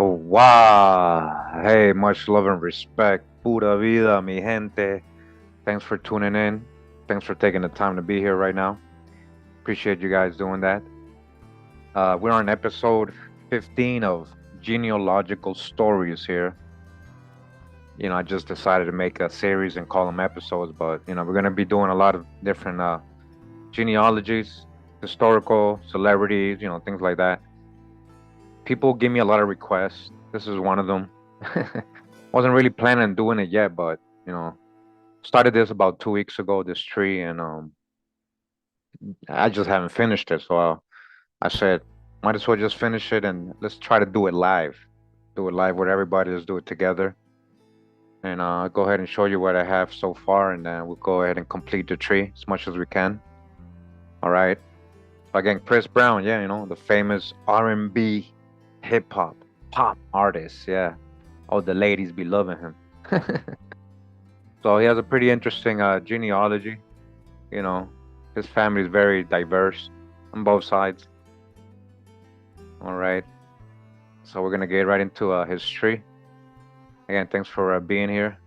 Wow. Hey, much love and respect. Pura vida, mi gente. Thanks for tuning in. Thanks for taking the time to be here right now. Appreciate you guys doing that. We're on episode 15 of Genealogical Stories here. I just decided to make a series and call them episodes, but, we're going to be doing a lot of different genealogies, historical, celebrities, things like that. People give me a lot of requests. This is one of them. Wasn't really planning on doing it yet, but started this about 2 weeks ago. This tree, and I just haven't finished it. So I said, might as well just finish it and let's try to do it live. Do it live with everybody. Let's do it together, and I'll go ahead and show you what I have so far, and then we'll go ahead and complete the tree as much as we can. All right. So again, Chris Brown, yeah, the famous R&B, hip hop, pop artist, yeah. Oh, the ladies be loving him. So he has a pretty interesting genealogy. You know, his family is very diverse on both sides. All right. So we're gonna get right into his tree. Again, thanks for being here.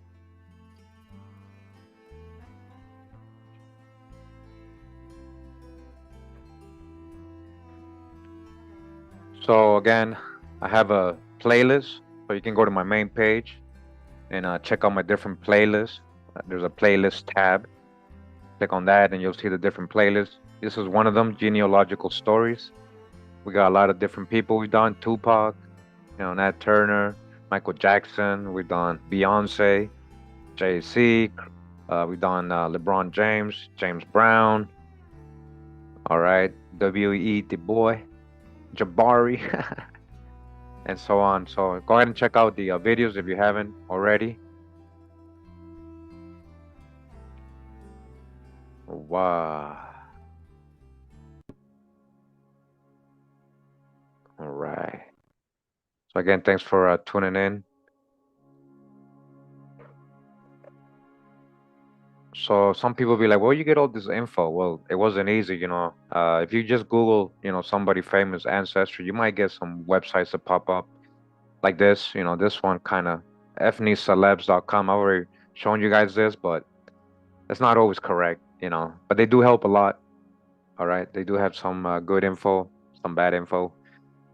So again, I have a playlist, so you can go to my main page and check out my different playlists. There's a playlist tab. Click on that, and you'll see the different playlists. This is one of them, Genealogical Stories. We got a lot of different people we've done. Tupac, Nat Turner, Michael Jackson. We've done Beyonce, Jay-Z. We've done LeBron James, James Brown. All right, W.E. Du Bois, Jabari, and so on. So go ahead and check out the videos if you haven't already. Wow. All right. So again, thanks for tuning in. So some people be like, "Where you get all this info?" Well, it wasn't easy. If you just Google, somebody famous ancestry, you might get some websites that pop up like this. This one kind of fnecelebs.com. I've already shown you guys this, but it's not always correct. But they do help a lot. All right, they do have some good info, some bad info.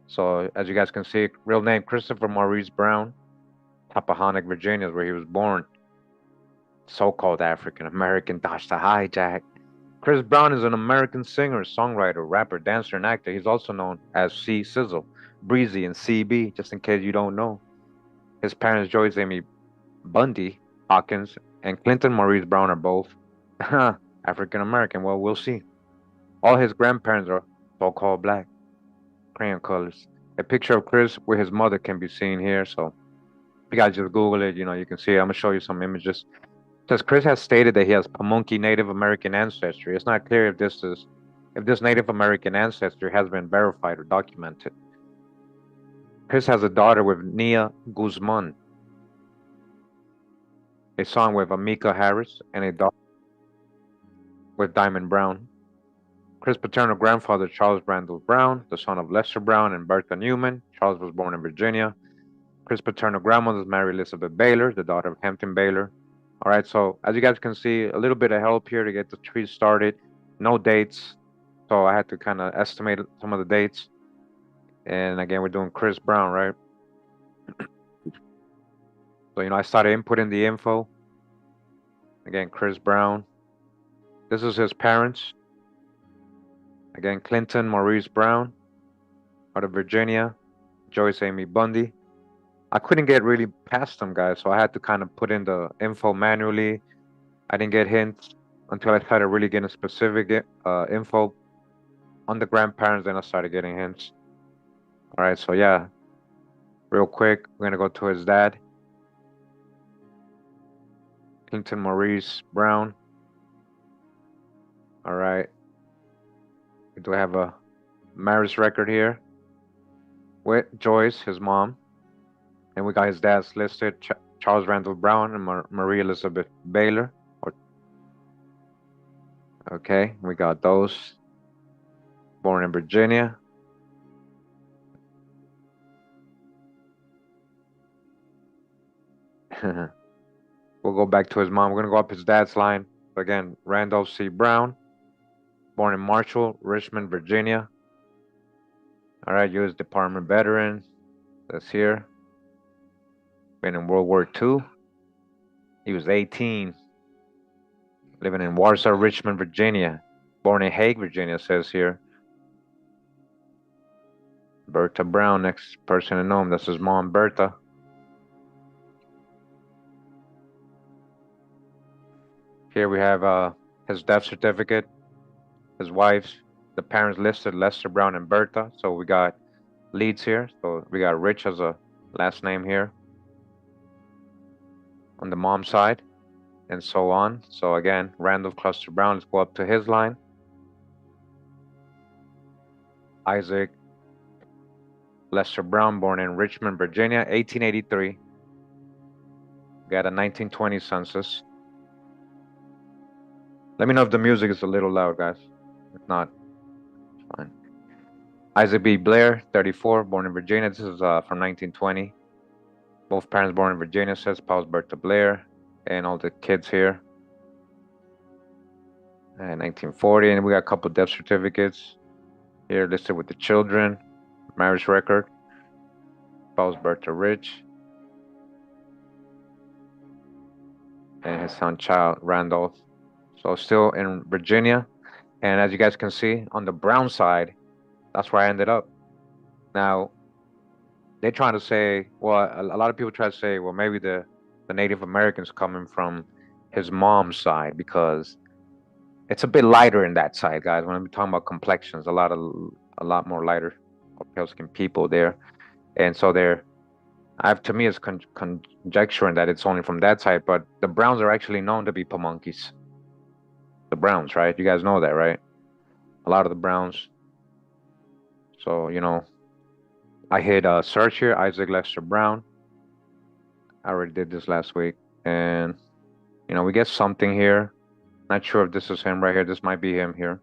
So as you guys can see, real name Christopher Maurice Brown, Tappahannock, Virginia is where he was born. So-called African American dodged the hijack. Chris Brown is an American singer, songwriter, rapper, dancer, and actor. He's also known as C Sizzle, Breezy, and CB, just in case you don't know. His parents, Joyce Amy Bundy Hawkins and Clinton Maurice Brown, are both African American. Well, we'll see. All his grandparents are so-called black, crayon colors. A picture of Chris with his mother can be seen here. So you guys just Google it. You can see it. I'm gonna show you some images. Says Chris has stated that he has Pamunkey Native American ancestry. It's not clear if this Native American ancestry has been verified or documented. Chris has a daughter with Nia Guzman, a son with Amika Harris, and a daughter with Diamond Brown. Chris' paternal grandfather, Charles Randall Brown, the son of Lester Brown and Bertha Newman. Charles was born in Virginia. Chris' paternal grandmother is Mary Elizabeth Baylor, the daughter of Hampton Baylor. All right, so as you guys can see, a little bit of help here to get the tree started. No dates, so I had to kind of estimate some of the dates. And again, we're doing Chris Brown, right? So, I started inputting the info. Again, Chris Brown. This is his parents. Again, Clinton Maurice Brown, out of Virginia. Joyce Amy Bundy. I couldn't get really past them, guys, so I had to kind of put in the info manually. I didn't get hints until I started really getting specific info on the grandparents, then I started getting hints. All right, so yeah, real quick, we're gonna go to his dad, Clinton Maurice Brown. All right, we do have a marriage record here with Joyce, his mom, and we got his dad's listed, Charles Randall Brown and Marie Elizabeth Baylor. Okay, we got those. Born in Virginia. We'll go back to his mom. We're gonna go up his dad's line. Again, Randolph C. Brown, born in Marshall, Richmond, Virginia. All right, U.S. Department veteran. That's here. Been in World War II. He was 18, living in Warsaw, Richmond, Virginia. Born in Hague, Virginia, says here. Bertha Brown, next person to know him. That's his mom, Bertha. Here we have his death certificate, his wife's, the parents listed, Lester Brown and Bertha. So we got Leeds here. So we got Rich as a last name here on the mom's side, and so on. So again, Randolph Cluster Brown. Let's go up to his line. Isaac Lester Brown, born in Richmond, Virginia, 1883. Got a 1920 census. Let me know if the music is a little loud, guys. If not, it's fine. Isaac B. Blair, 34, born in Virginia. This is from 1920. Both parents born in Virginia, says spouse Bertha Blair, and all the kids here. And 1940, and we got a couple death certificates here listed with the children, marriage record, spouse Bertha Rich, and his son child Randolph. So still in Virginia, and as you guys can see on the Brown side, that's where I ended up. Now, they're trying to say, well, a lot of people try to say, well, maybe the Native Americans coming from his mom's side, because it's a bit lighter in that side, guys. When I'm talking about complexions, a lot more lighter or pale skinned people there, and so to me, it's conjecturing that it's only from that side, but the Browns are actually known to be Pamunkeys. The Browns, right? You guys know that, right? A lot of the Browns. So, I hit search here, Isaac Lester Brown. I already did this last week. And, we get something here. Not sure if this is him right here. This might be him here.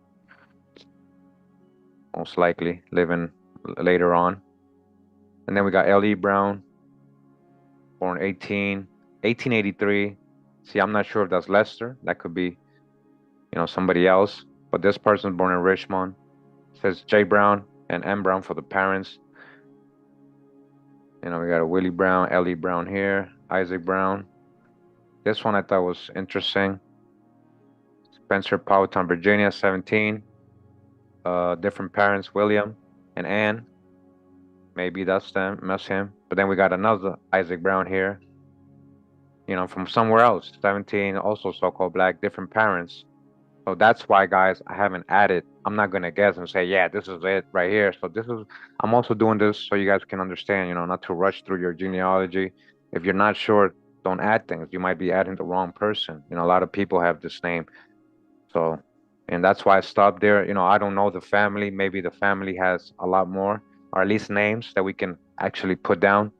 Most likely, living later on. And then we got L.E. Brown, born 1883. See, I'm not sure if that's Lester. That could be, somebody else. But this person's born in Richmond. It says J. Brown and M. Brown for the parents. We got a Willie Brown, L.E. Brown here, Isaac Brown. This one I thought was interesting. Spencer, Powhatan, Virginia, 17. Different parents, William and Ann. Maybe that's him. But then we got another Isaac Brown here. From somewhere else, 17, also so-called black, different parents. So that's why, guys, I haven't added. I'm not gonna guess and say, yeah, this is it right here. So I'm also doing this so you guys can understand, not to rush through your genealogy. If you're not sure, don't add things. You might be adding the wrong person. A lot of people have this name. So, and that's why I stopped there. I don't know the family. Maybe the family has a lot more, or at least names that we can actually put down.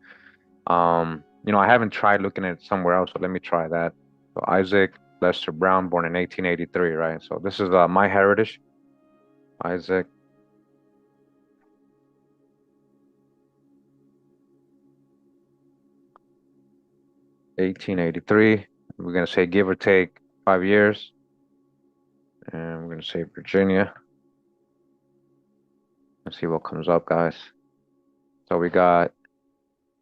I haven't tried looking at it somewhere else, so let me try that. So Isaac Lester Brown, born in 1883, right? So this is my heritage. Isaac. (1883). We're gonna say give or take 5 years. And we're gonna say Virginia. Let's see what comes up, guys. So we got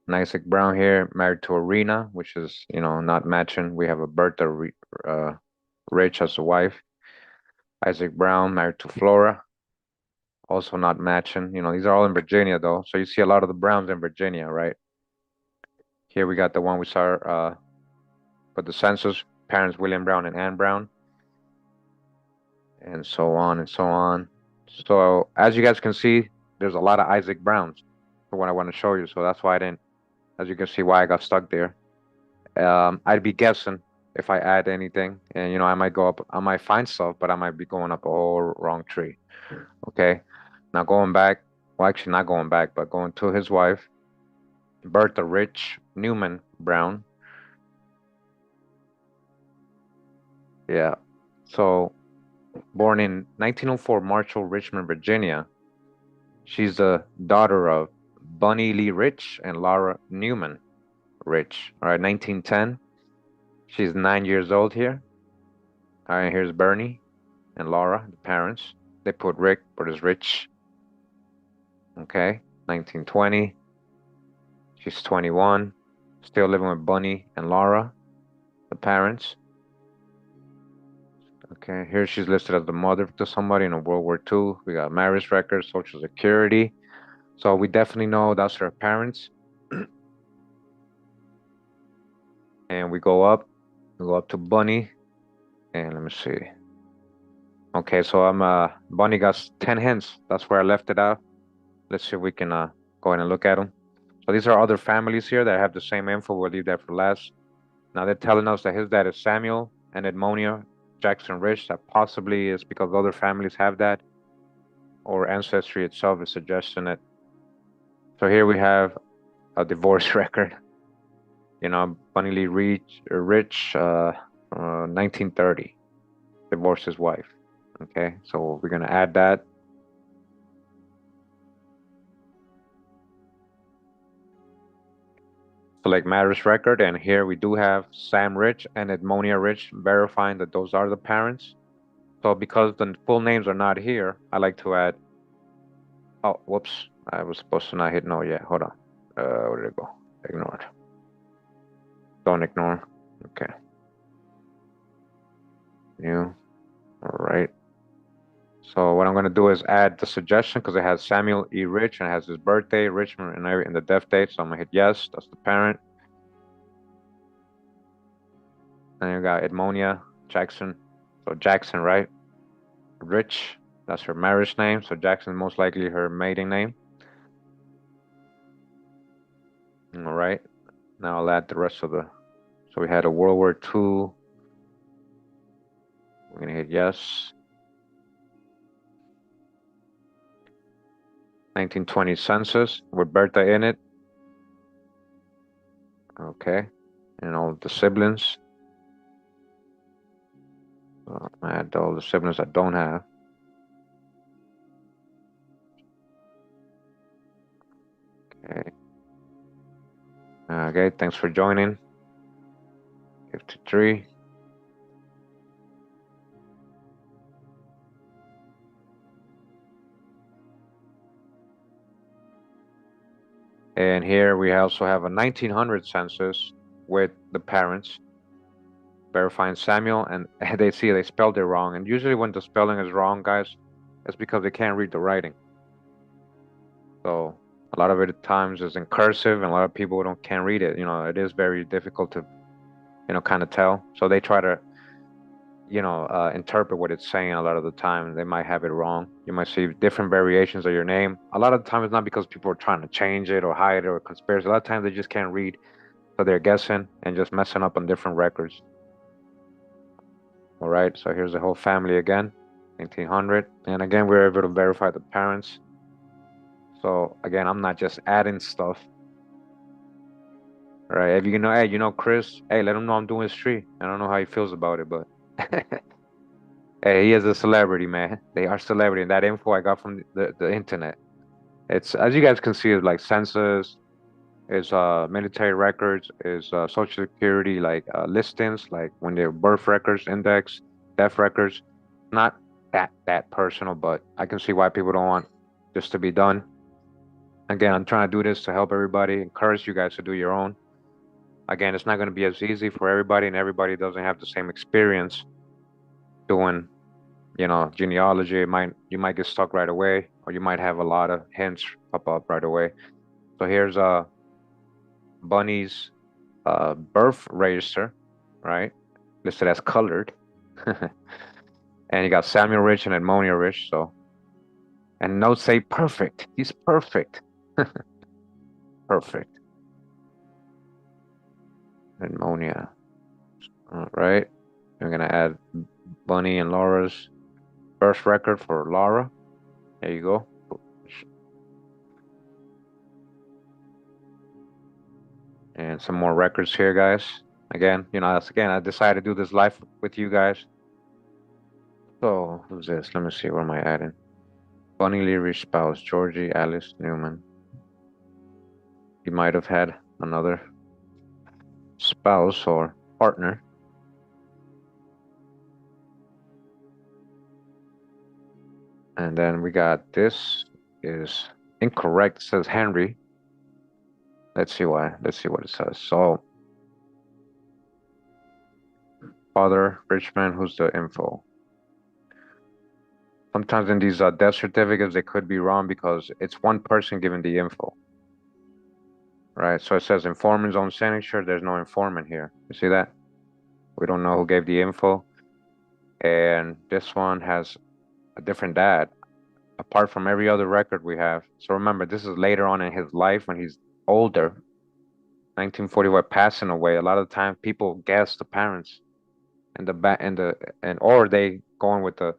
Isaac Brown here, married to Arena, which is, not matching. We have a Bertha Rich as a wife. Isaac Brown, married to Flora, also not matching. These are all in Virginia, though. So you see a lot of the Browns in Virginia, right? Here we got the one we saw for the census, parents William Brown and Ann Brown, and so on and so on. So as you guys can see, there's a lot of Isaac Browns for what I want to show you. So that's why I didn't, as you can see, why I got stuck there. I'd be guessing if I add anything, and I might go up, I might find stuff, but I might be going up a whole wrong tree. Okay, now going back, well, actually not going back, but going to his wife, Bertha Rich Newman Brown. Yeah, so born in 1904, Marshall, Richmond, Virginia. She's the daughter of Bunny Lee Rich and Laura Newman. Rich. All right, 1910. She's 9 years old here. All right, here's Bernie and Laura, the parents. They put Rick, but it's Rich. Okay, 1920. She's 21. Still living with Bunny and Laura, the parents. Okay, here she's listed as the mother to somebody in World War II. We got marriage records, Social Security. So we definitely know that's her parents. And we go up to Bunny, and let me see. Okay, so Bunny got 10 hints. That's where I left it out. Let's see if we can go ahead and look at them. So these are other families here that have the same info. We'll leave that for last. Now they're telling us that his dad is Samuel and Edmonia Jackson Rich. That possibly is because other families have that, or Ancestry itself is suggesting it. So here we have a divorce record. You know, Bunny Lee Rich, 1930, divorced his wife. Okay, so we're gonna add that. Select marriage record, and here we do have Sam Rich and Edmonia Rich, verifying that those are the parents. So because the full names are not here, I like to add. Oh, whoops! I was supposed to not hit no yet. Hold on. Where did it go? Ignore it. Don't ignore. Okay. New. All right. So what I'm gonna do is add the suggestion because it has Samuel E. Rich and it has his birthday, Richmond, and the death date. So I'm gonna hit yes. That's the parent. Then you got Edmonia Jackson. So Jackson, right? Rich. That's her marriage name. So Jackson most likely her maiden name. All right. Now I'll add the rest of the. So we had a World War II. We're gonna hit yes. 1920 census with Bertha in it. Okay. And all the siblings. I add all the siblings I don't have. Okay. Okay, thanks for joining. 53. And here we also have a 1900 census with the parents verifying Samuel, and they spelled it wrong. And usually when the spelling is wrong, guys, it's because they can't read the writing. So a lot of it at times is in cursive, and a lot of people can't read it. You know, it is very difficult to, kind of tell. So they try to, interpret what it's saying. A lot of the time, they might have it wrong. You might see different variations of your name. A lot of the time, it's not because people are trying to change it or hide it or conspiracy. A lot of times, they just can't read, so they're guessing and just messing up on different records. All right, so here's the whole family again, 1900, and again we're able to verify the parents. So again, I'm not just adding stuff. All right, if hey, Chris, hey, let him know I'm doing his tree. I don't know how he feels about it, but hey, he is a celebrity, man. They are celebrity, and that info I got from the internet. It's, as you guys can see, it's like census, is military records, is social security, like listings, like when they're birth records, index, death records. Not that personal, but I can see why people don't want this to be done. Again, I'm trying to do this to help everybody, encourage you guys to do your own. Again, it's not going to be as easy for everybody, and everybody doesn't have the same experience doing, genealogy. You might get stuck right away, or you might have a lot of hints pop up right away. So here's Bunny's birth register, right? Listed as colored. And you got Samuel Rich and Edmonia Rich. So, and notes say perfect. He's perfect. Perfect. Edmonia. All right. We're gonna add Bunny and Laura's birth record for Laura. There you go. And some more records here, guys. Again, I decided to do this live with you guys. So who's this? Let me see. What am I adding? Bunny Leary's spouse, Georgie Alice Newman. He might have had another. spouse or partner. And then we got this is incorrect. It says Henry. Let's see why. Let's see what it says. So, father, Richmond, who's the info? Sometimes in these death certificates, they could be wrong because it's one person giving the info, right? So it says informant's own signature. There's no informant here. You see that? We don't know who gave the info. And this one has a different dad, apart from every other record we have. So remember, this is later on in his life when he's older. 1941, passing away. A lot of the time, people guess the parents and the back and or they going with the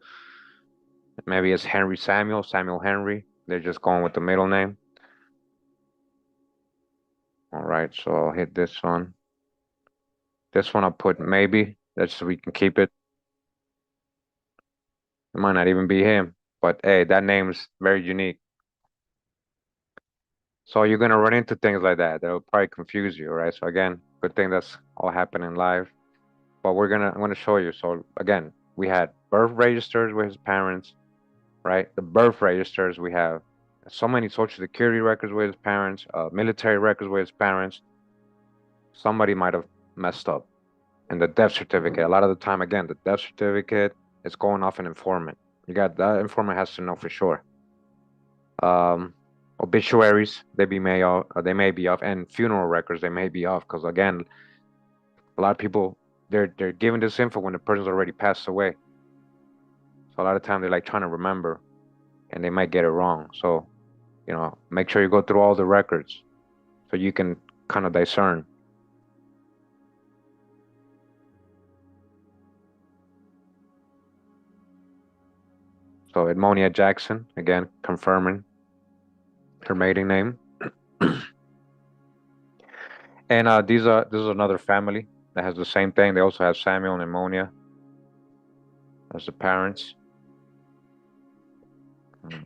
maybe it's Henry Samuel, Samuel Henry. They're just going with the middle name. All right, so I'll hit this one. This one I'll put maybe. That's so we can keep it. It might not even be him, but hey, that name's very unique. So you're gonna run into things like that. That'll probably confuse you, right? So again, good thing that's all happening live. But I'm gonna show you. So again, we had birth registers with his parents, right? The birth registers we have so many social security records with his parents, military records with his parents. Somebody might have messed up. And the death certificate, a lot of the time, again, the death certificate is going off an informant. You got that informant has to know for sure. Um, Obituaries, they may be off, and funeral records, they may be off because again, a lot of people they're giving this info when the person's already passed away. So a lot of time they're like trying to remember, and they might get it wrong. So make sure you go through all the records so you can kind of discern. So Edmonia Jackson, again, confirming her maiden name. And this is another family that has the same thing. They also have Samuel and Edmonia as the parents,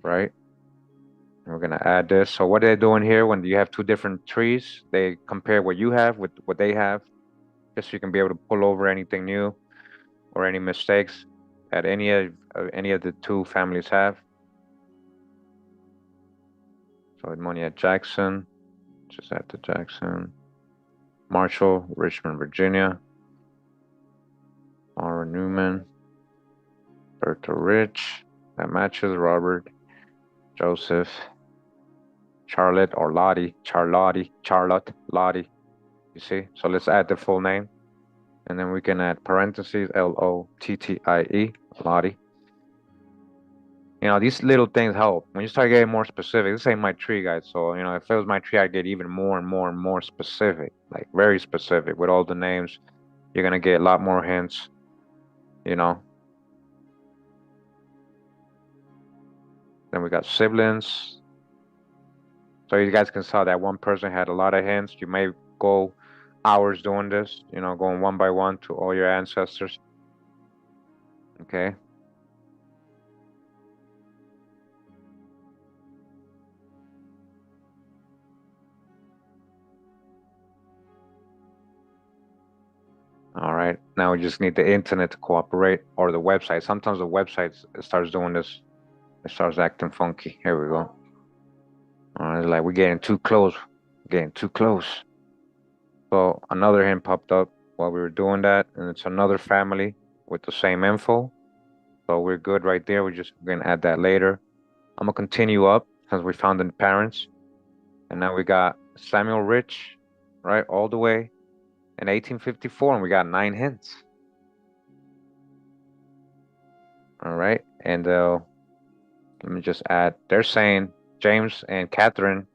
right? And we're gonna add this. So what they're doing here, when you have two different trees, they compare what you have with what they have, just so you can be able to pull over anything new or any mistakes that any of the two families have. So Edmonia Jackson, just add the Jackson. Marshall, Richmond, Virginia. Laura Newman. Bertha Rich. That matches. Robert. Joseph. Charlotte or Lottie. Charlotte, Lottie. You see? So let's add the full name. And then we can add parentheses, Lottie, Lottie. These little things help. When you start getting more specific, this ain't my tree, guys. So, if it was my tree, I'd get even more and more and more specific, like very specific with all the names. You're going to get a lot more hints, you know. Then we got siblings. So you guys can saw that one person had a lot of hints. You may go hours doing this, going one by one to all your ancestors. Okay. All right. Now we just need the internet to cooperate or the website. Sometimes the website starts doing this. It starts acting funky. Here we go. All right, like we're getting too close. Getting too close. So another hint popped up while we were doing that, and it's another family with the same info. So we're good right there. We're just gonna add that later. I'm gonna continue up since we found the parents. And now we got Samuel Rich, right, all the way in 1854, and we got 9 hints. All right, and let me just add. They're saying James and Catherine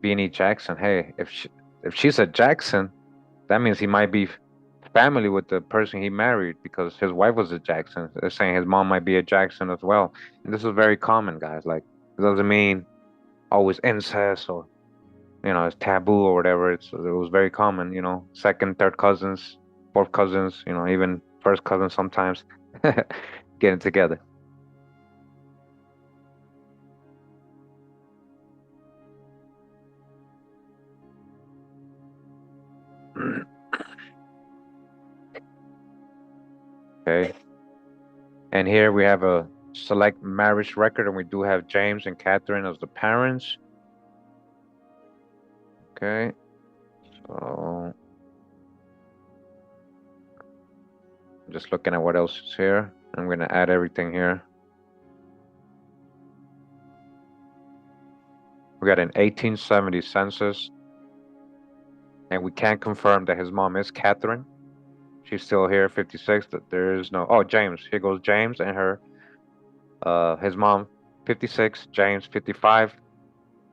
Beanie Jackson. Hey, if she's a Jackson, that means he might be family with the person he married because his wife was a Jackson. They're saying his mom might be a Jackson as well, and this is very common, guys. Like, it doesn't mean always incest or it's taboo or whatever. It was very common. Second, third cousins, fourth cousins. Even first cousins sometimes getting together. here we have a select marriage record, and we do have James and Catherine as the parents. Okay, so I'm just looking at what else is here. I'm gonna add everything here. We got an 1870 census, and we can confirm that his mom is Catherine. She's still here, 56. That there is no. Oh, James. Here goes James and his mom, 56. James, 55.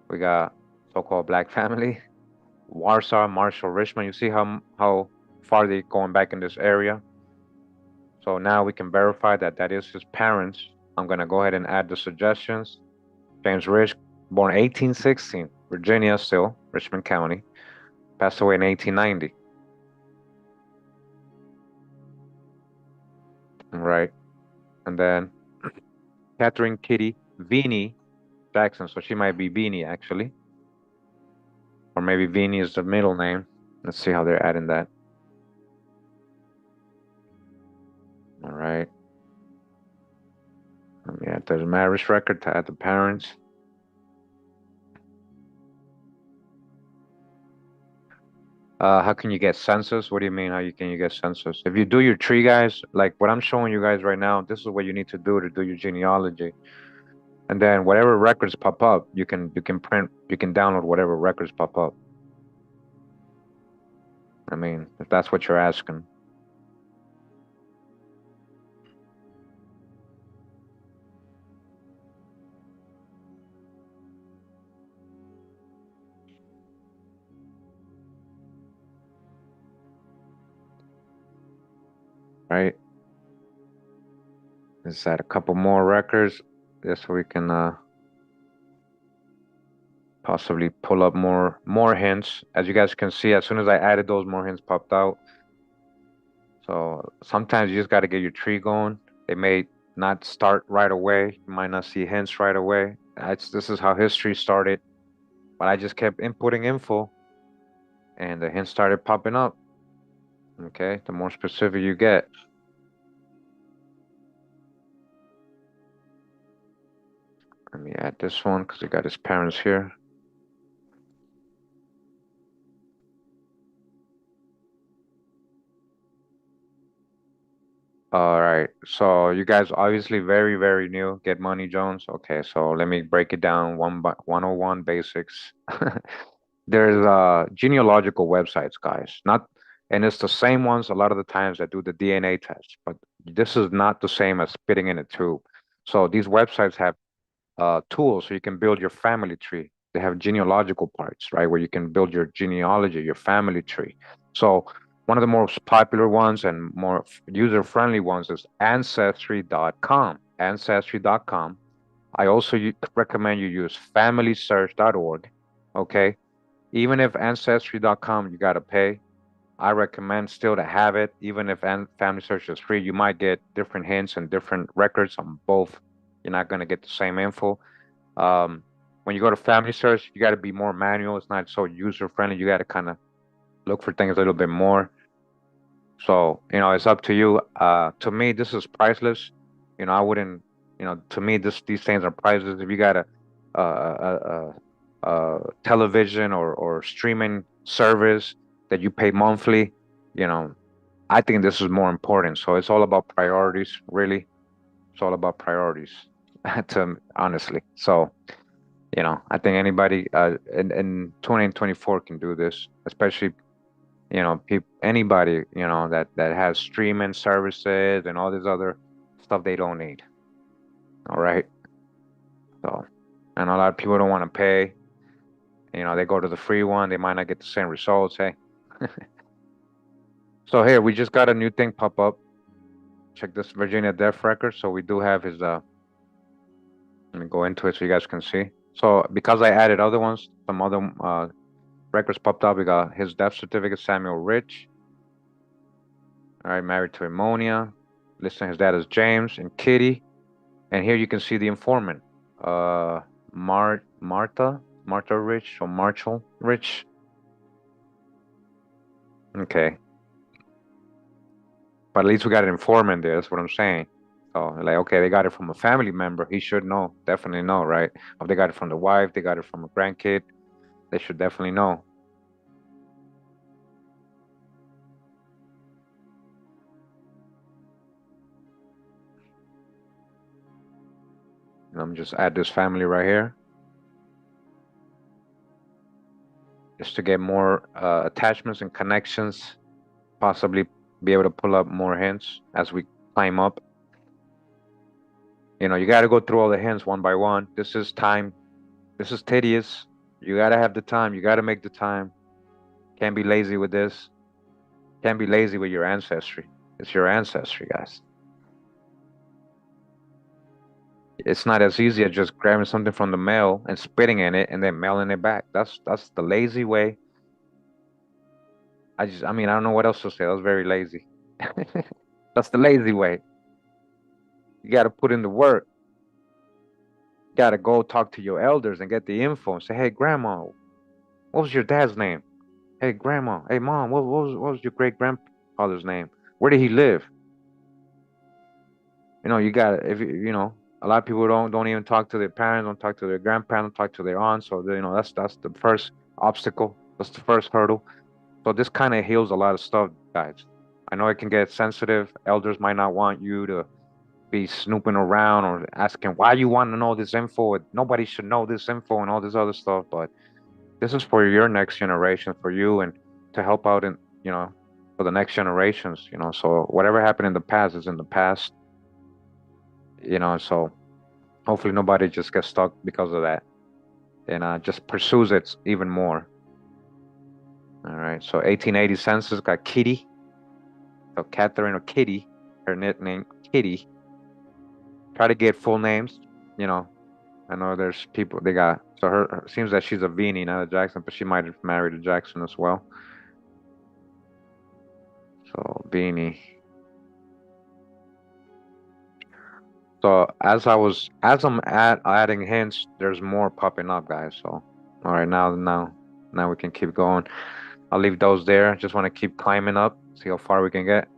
We got so-called black family. Warsaw, Marshall, Richmond. You see how far they going back in this area. So now we can verify that that is his parents. I'm gonna go ahead and add the suggestions. James Rich, born 1816, Virginia, still Richmond County. Passed away in 1890. Right, and then Catherine Kitty Vini Jackson. So she might be Beanie actually, or maybe Beanie is the middle name. Let's see how they're adding that. All right. Let me add the marriage record to add the parents. How can you get census? What do you mean? How can you get census? If you do your tree, guys, like what I'm showing you guys right now, this is what you need to do your genealogy. And then whatever records pop up, you can print, you can download whatever records pop up. I mean, if that's what you're asking. Right? Let's add a couple more records just so we can possibly pull up more hints. As you guys can see, as soon as I added those, more hints popped out. So sometimes you just got to get your tree going. They may not start right away. You might not see hints right away. This is how history started. But I just kept inputting info, and the hints started popping up. Okay, the more specific you get. Let me add this one because we got his parents here. All right, so you guys obviously very, very new. Get Money Jones. Okay, so let me break it down 101 basics. There's genealogical websites, guys. Not, and it's the same ones a lot of the times that do the DNA test, but this is not the same as spitting in a tube. So these websites have tools so you can build your family tree. They have genealogical parts, right, where you can build your genealogy, your family tree. So one of the most popular ones and more user-friendly ones is ancestry.com. Ancestry.com. I also recommend you use familysearch.org. Okay, even if ancestry.com you gotta pay, I recommend still to have it. Even if Family Search is free, you might get different hints and different records on both. You're not gonna get the same info. When you go to Family Search, you got to be more manual. It's not so user friendly. You got to kind of look for things a little bit more. So, it's up to you. To me, this is priceless. I wouldn't, to me, these things are priceless. If you got a television or streaming service that you pay monthly, you know, I think this is more important. So it's all about priorities, really. It's all about priorities, to honestly. So, I think anybody in 2024 can do this, especially anybody that has streaming services and all this other stuff they don't need. All right. So, and a lot of people don't want to pay. They go to the free one, they might not get the same results. Hey. So here we just got a new thing pop up. Check this Virginia death record. So we do have his let me go into it so you guys can see. So because I added other ones, some other records popped up. We got his death certificate, Samuel Rich. All right, married to Ammonia. Listing his dad as James and Kitty. And here you can see the informant. Martha Rich or Marshall Rich. Okay. But at least we got an informant there. That's what I'm saying. So like, okay, they got it from a family member. He should know, definitely know, right? If they got it from the wife, they got it from a grandkid, they should definitely know. Let me just add this family right here, just to get more attachments and connections, possibly be able to pull up more hints as we climb up. You got to go through all the hints one by one. This is time. This is tedious. You got to have the time. You got to make the time. Can't be lazy with this. Can't be lazy with your ancestry. It's your ancestry, guys. It's not as easy as just grabbing something from the mail and spitting in it and then mailing it back. That's the lazy way. I mean, I don't know what else to say. That was very lazy. That's the lazy way. You got to put in the work. You got to go talk to your elders and get the info and say, hey, grandma, what was your dad's name? Hey, grandma. Hey, mom, what was your great grandfather's name? Where did he live? You got if a lot of people don't even talk to their parents, don't talk to their grandparents, don't talk to their aunts. So that's the first obstacle. That's the first hurdle. So this kind of heals a lot of stuff, guys. I know it can get sensitive. Elders might not want you to be snooping around or asking why you want to know this info. Nobody should know this info and all this other stuff. But this is for your next generation, for you, and to help out in for the next generations. So whatever happened in the past is in the past. So hopefully nobody just gets stuck because of that and just pursues it even more. All right. So 1880 census got Kitty. So Catherine or Kitty, her nickname Kitty. Try to get full names. You know, I know there's people they got. So her seems that she's a Beanie, not a Jackson, but she might have married a Jackson as well. So Beanie. So as I'm adding hints, there's more popping up, guys. So all right, now we can keep going. I'll leave those there. Just want to keep climbing up, see how far we can get.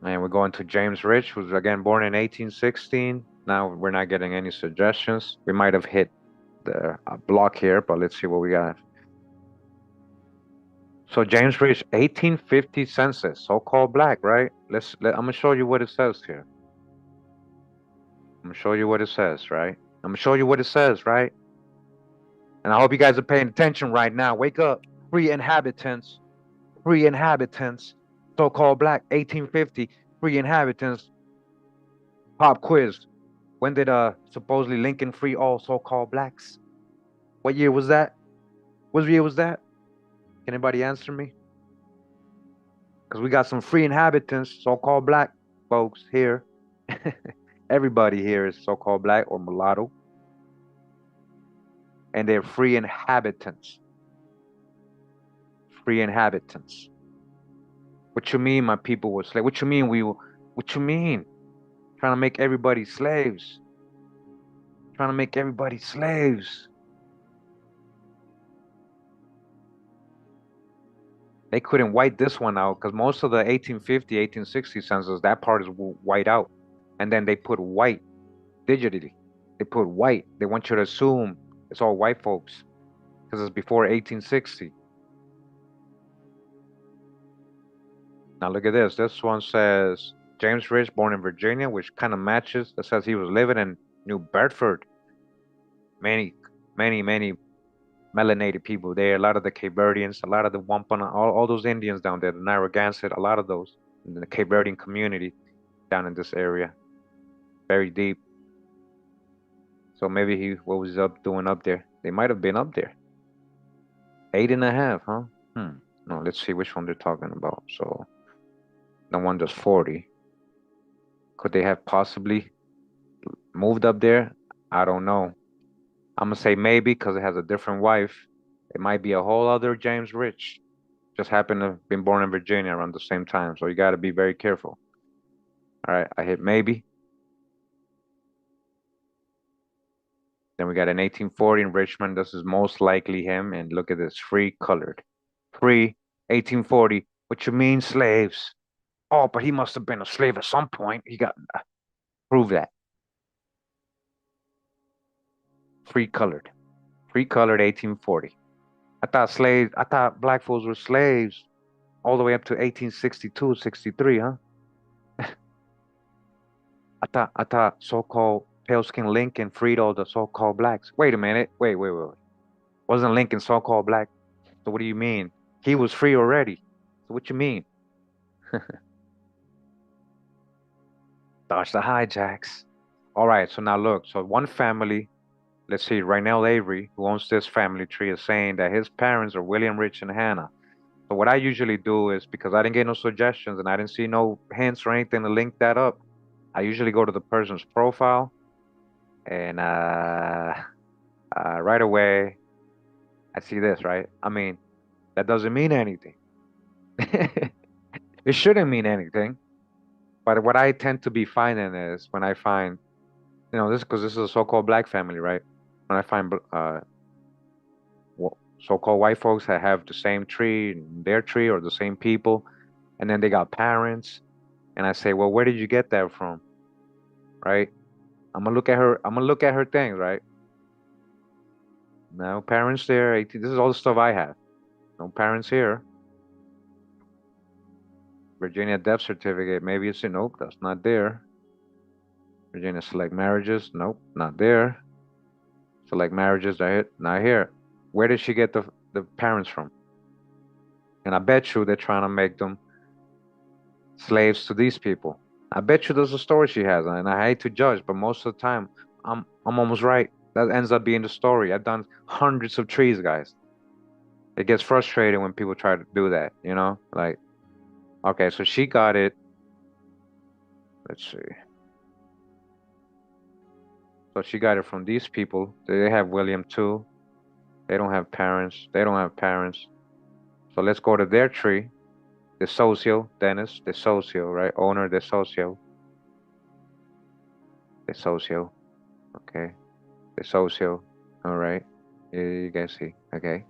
And we're going to James Rich, who's again born in 1816. Now we're not getting any suggestions. We might have hit the block here, but let's see what we got. So James Rich, 1850 census, so-called black, right? I'm gonna show you what it says here. I'm gonna show you what it says, right? I'm gonna show you what it says, right? And I hope you guys are paying attention right now. Wake up, free inhabitants, free inhabitants, so-called black, 1850, free inhabitants. Pop quiz. When did supposedly Lincoln free all so-called blacks? What year was that? What year was that? Can anybody answer me? Because we got some free inhabitants, so-called black folks here. Everybody here is so-called black or mulatto. And they're free inhabitants. Free inhabitants. What you mean my people were slaves? What you mean what you mean? Trying to make everybody slaves. Trying to make everybody slaves. They couldn't white this one out because most of the 1850, 1860 census, that part is white out. And then they put white digitally. They put white. They want you to assume it's all white folks because it's before 1860. Now look at this. This one says James Rich, born in Virginia, which kind of matches. It says he was living in New Bedford. Many, many melanated people there. A lot of the Cape Verdeans, a lot of the Wampana, all those Indians down there, the Narragansett, a lot of those in the Cape Verdean community down in this area. Very deep. So maybe what was up doing up there? They might have been up there. 8.5, huh? No, let's see which one they're talking about. So the one that's 40. Could they have possibly moved up there? I don't know. I'm gonna say maybe because it has a different wife. It might be a whole other James Rich. Just happened to have been born in Virginia around the same time. So you got to be very careful. All right, I hit maybe. Then we got an 1840 in Richmond. This is most likely him. And look at this, free colored. Free 1840 What you mean slaves? Oh, but he must have been a slave at some point. He got prove that. Free colored. Free colored 1840. I thought black folks were slaves all the way up to 1862, 63, huh? I thought so-called pale-skinned Lincoln freed all the so-called blacks. Wait a minute. Wait. Wasn't Lincoln so-called black? So what do you mean? He was free already. So what you mean? Dodge the hijacks. All right, so now look. So one family, let's see, Raynell Avery, who owns this family tree, is saying that his parents are William Rich and Hannah. So what I usually do is, because I didn't get no suggestions and I didn't see no hints or anything to link that up, I usually go to the person's profile and right away I see this, right? I mean, that doesn't mean anything. It shouldn't mean anything. But what I tend to be finding is when I find, this because this is a so-called black family, right? When I find so-called white folks that have the same tree, their tree, or the same people, and then they got parents, and I say, well, where did you get that from, right? I'm gonna look at her. I'm gonna look at her things, right? No parents there. 18, this is all the stuff I have. No parents here. Virginia death certificate. Maybe it's in. Nope, that's not there. Virginia select marriages. Nope, not there. Select marriages. Not here. Where did she get the parents from? And I bet you they're trying to make them slaves to these people. I bet you there's a story she has, and I hate to judge, but most of the time, I'm almost right. That ends up being the story. I've done hundreds of trees, guys. It gets frustrating when people try to do that, Like, okay, so she got it. Let's see. So she got it from these people. They have William too. They don't have parents. They don't have parents. So let's go to their tree. The socio, Dennis, the socio, right? Owner, the socio. The socio. Okay. The socio. All right. You guys see. Okay.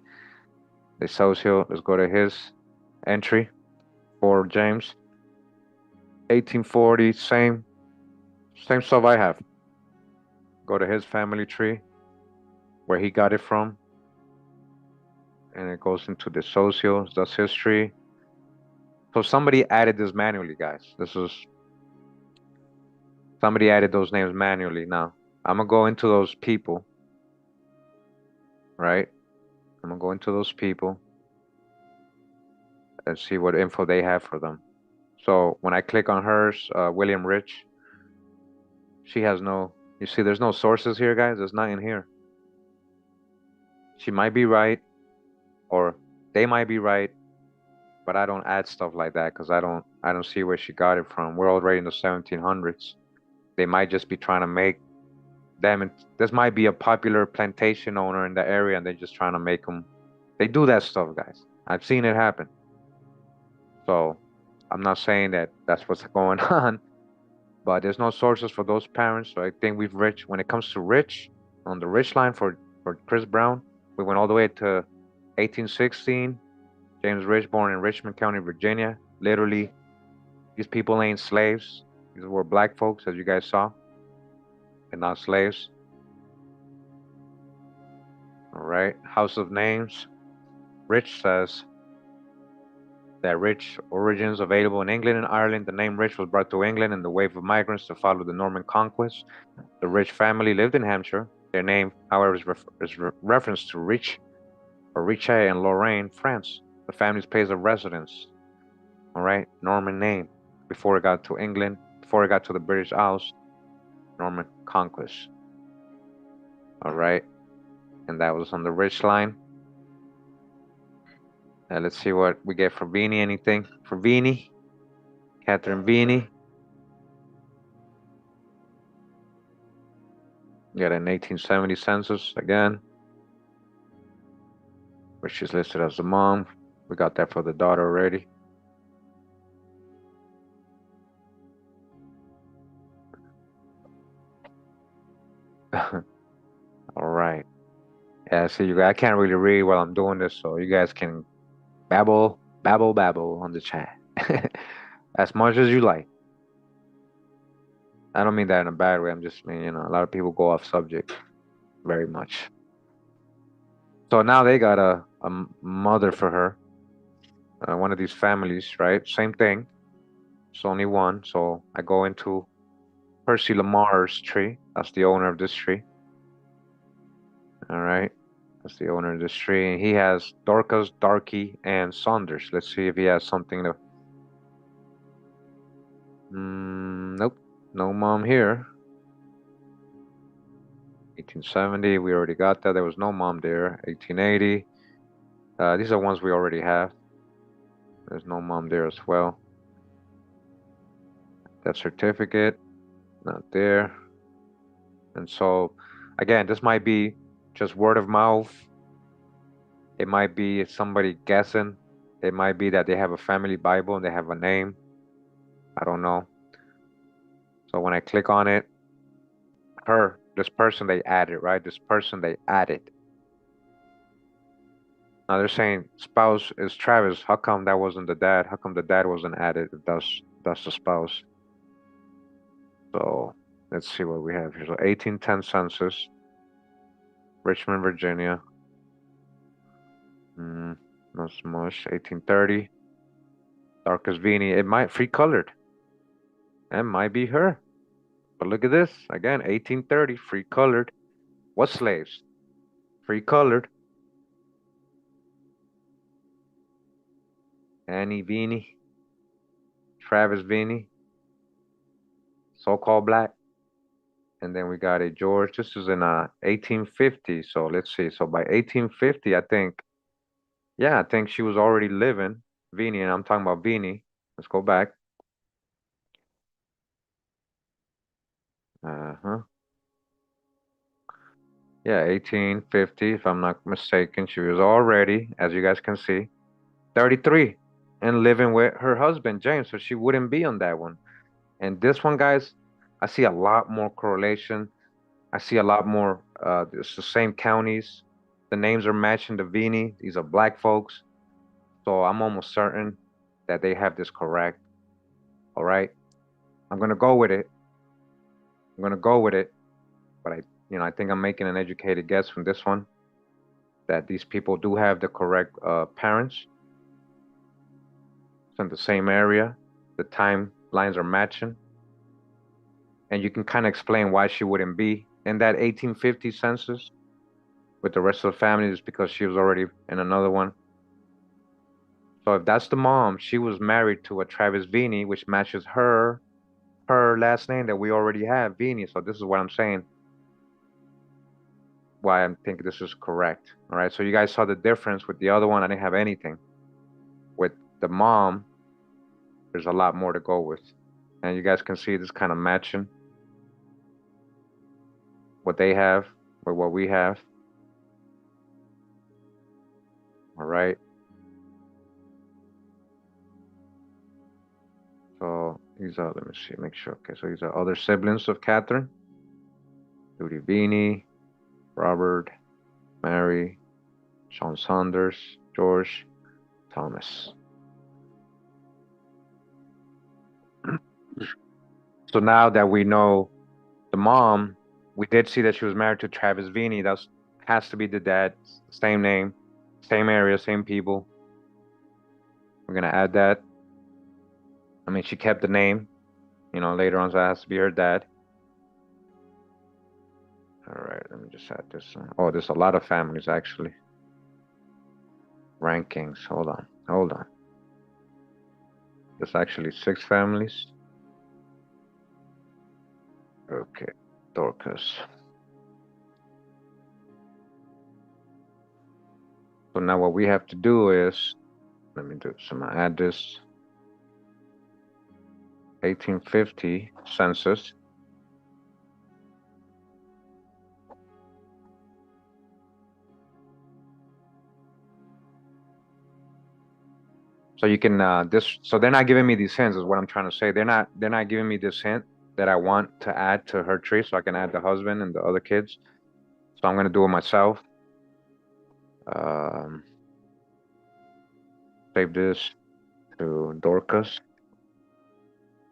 The socio, let's go to his entry for James. 1840, same stuff I have. Go to his family tree, where he got it from, and it goes into the socio, that's history. So somebody added this manually, guys. Somebody added those names manually. Now, I'm gonna go into those people, right? I'm gonna go into those people and see what info they have for them. So when I click on hers, William Rich, she has no, you see, there's no sources here, guys. There's nothing here. She might be right, or they might be right, but I don't add stuff like that because I don't see where she got it from. We're already in the 1700s. They might just be trying to make them. This might be a popular plantation owner in the area, and they're just trying to make them. They do that stuff, guys. I've seen it happen. So I'm not saying that that's what's going on, but there's no sources for those parents. So I think we've reached, when it comes to rich, on the rich line for Chris Brown, we went all the way to 1816. James Rich, born in Richmond County, Virginia. Literally, these people ain't slaves. These were black folks, as you guys saw, and not slaves. All right. House of Names. Rich says that rich origins available in England and Ireland. The name Rich was brought to England in the wave of migrants to follow the Norman conquest. The Rich family lived in Hampshire. Their name, however, is reference to Rich or Riche in Lorraine, France, the family's place of residence. All right, Norman name before it got to England, before it got to the British Isles, Norman conquest. All right, and that was on the Rich line. Let's see what we get for Beanie. Anything for Beanie? Catherine Beanie. Got an 1870 census again, where she's listed as the mom. We got that for the daughter already. All right. Yeah, see, I can't really read while I'm doing this, so you guys can babble babble babble on the chat. As much as you like. I don't mean that in a bad way. I'm just mean, a lot of people go off subject very much. So now they got a mother for her, one of these families, right? Same thing. It's only one. So I go into Percy Lamar's tree. That's the owner of this tree. All right. That's the owner of this tree. And he has Dorcas, Darky, and Saunders. Let's see if he has something to. Nope. No mom here. 1870, we already got that. There was no mom there. 1880. These are ones we already have. There's no mom there as well. That certificate, not there. And so, again, this might be just word of mouth. It might be somebody guessing. It might be that they have a family Bible and they have a name. I don't know. So when I click on it, this person they added, right? This person they added. Now they're saying spouse is Travis. How come that wasn't the dad? How come the dad wasn't added if that's the spouse? So let's see what we have here. So 1810 census, Richmond, Virginia. Not so much. 1830. Darkest Vini. It might free colored. It might be her. But look at this. Again, 1830, free colored. What slaves? Free colored. Annie Vini. Travis Vini. So-called black. And then we got a George. This is in 1850. So let's see. So by 1850, I think, yeah, I think she was already living. Vini, and I'm talking about Vini. Let's go back. Uh-huh. Yeah, 1850, if I'm not mistaken. She was already, as you guys can see, 33 and living with her husband, James. So she wouldn't be on that one. And this one, guys, I see a lot more correlation. I see a lot more, it's the same counties. The names are matching the Vini. These are black folks. So I'm almost certain that they have this correct. All right. I'm going to go with it. I'm going to go with it. But I think I'm making an educated guess from this one that these people do have the correct parents. It's in the same area. The timelines are matching. And you can kind of explain why she wouldn't be in that 1850 census with the rest of the family is because she was already in another one. So if that's the mom, she was married to a Travis Vini, which matches her last name that we already have, Vini. So this is what I'm saying, why I think this is correct. All right. So you guys saw the difference with the other one. I didn't have anything. With the mom, there's a lot more to go with. And you guys can see this kind of matching what they have with what we have. All right. So these are, let me see, make sure. Okay, so these are other siblings of Catherine. Judy Vini, Robert, Mary, Sean Saunders, George, Thomas. So now that we know the mom, we did see that she was married to Travis Vini. That has to be the dad. Same name, same area, same people. We're gonna add that. I mean, she kept the name, later on, so it has to be her dad. All right, let me just add this. Oh, there's a lot of families actually. Rankings. Hold on. There's actually 6 families. Okay, Dorcas. So now what we have to do is, let me do some, add this 1850 census. So you can so they're not giving me these hints is what I'm trying to say. They're not giving me this hint that I want to add to her tree so I can add the husband and the other kids. So I'm gonna do it myself. Save this to Dorcas,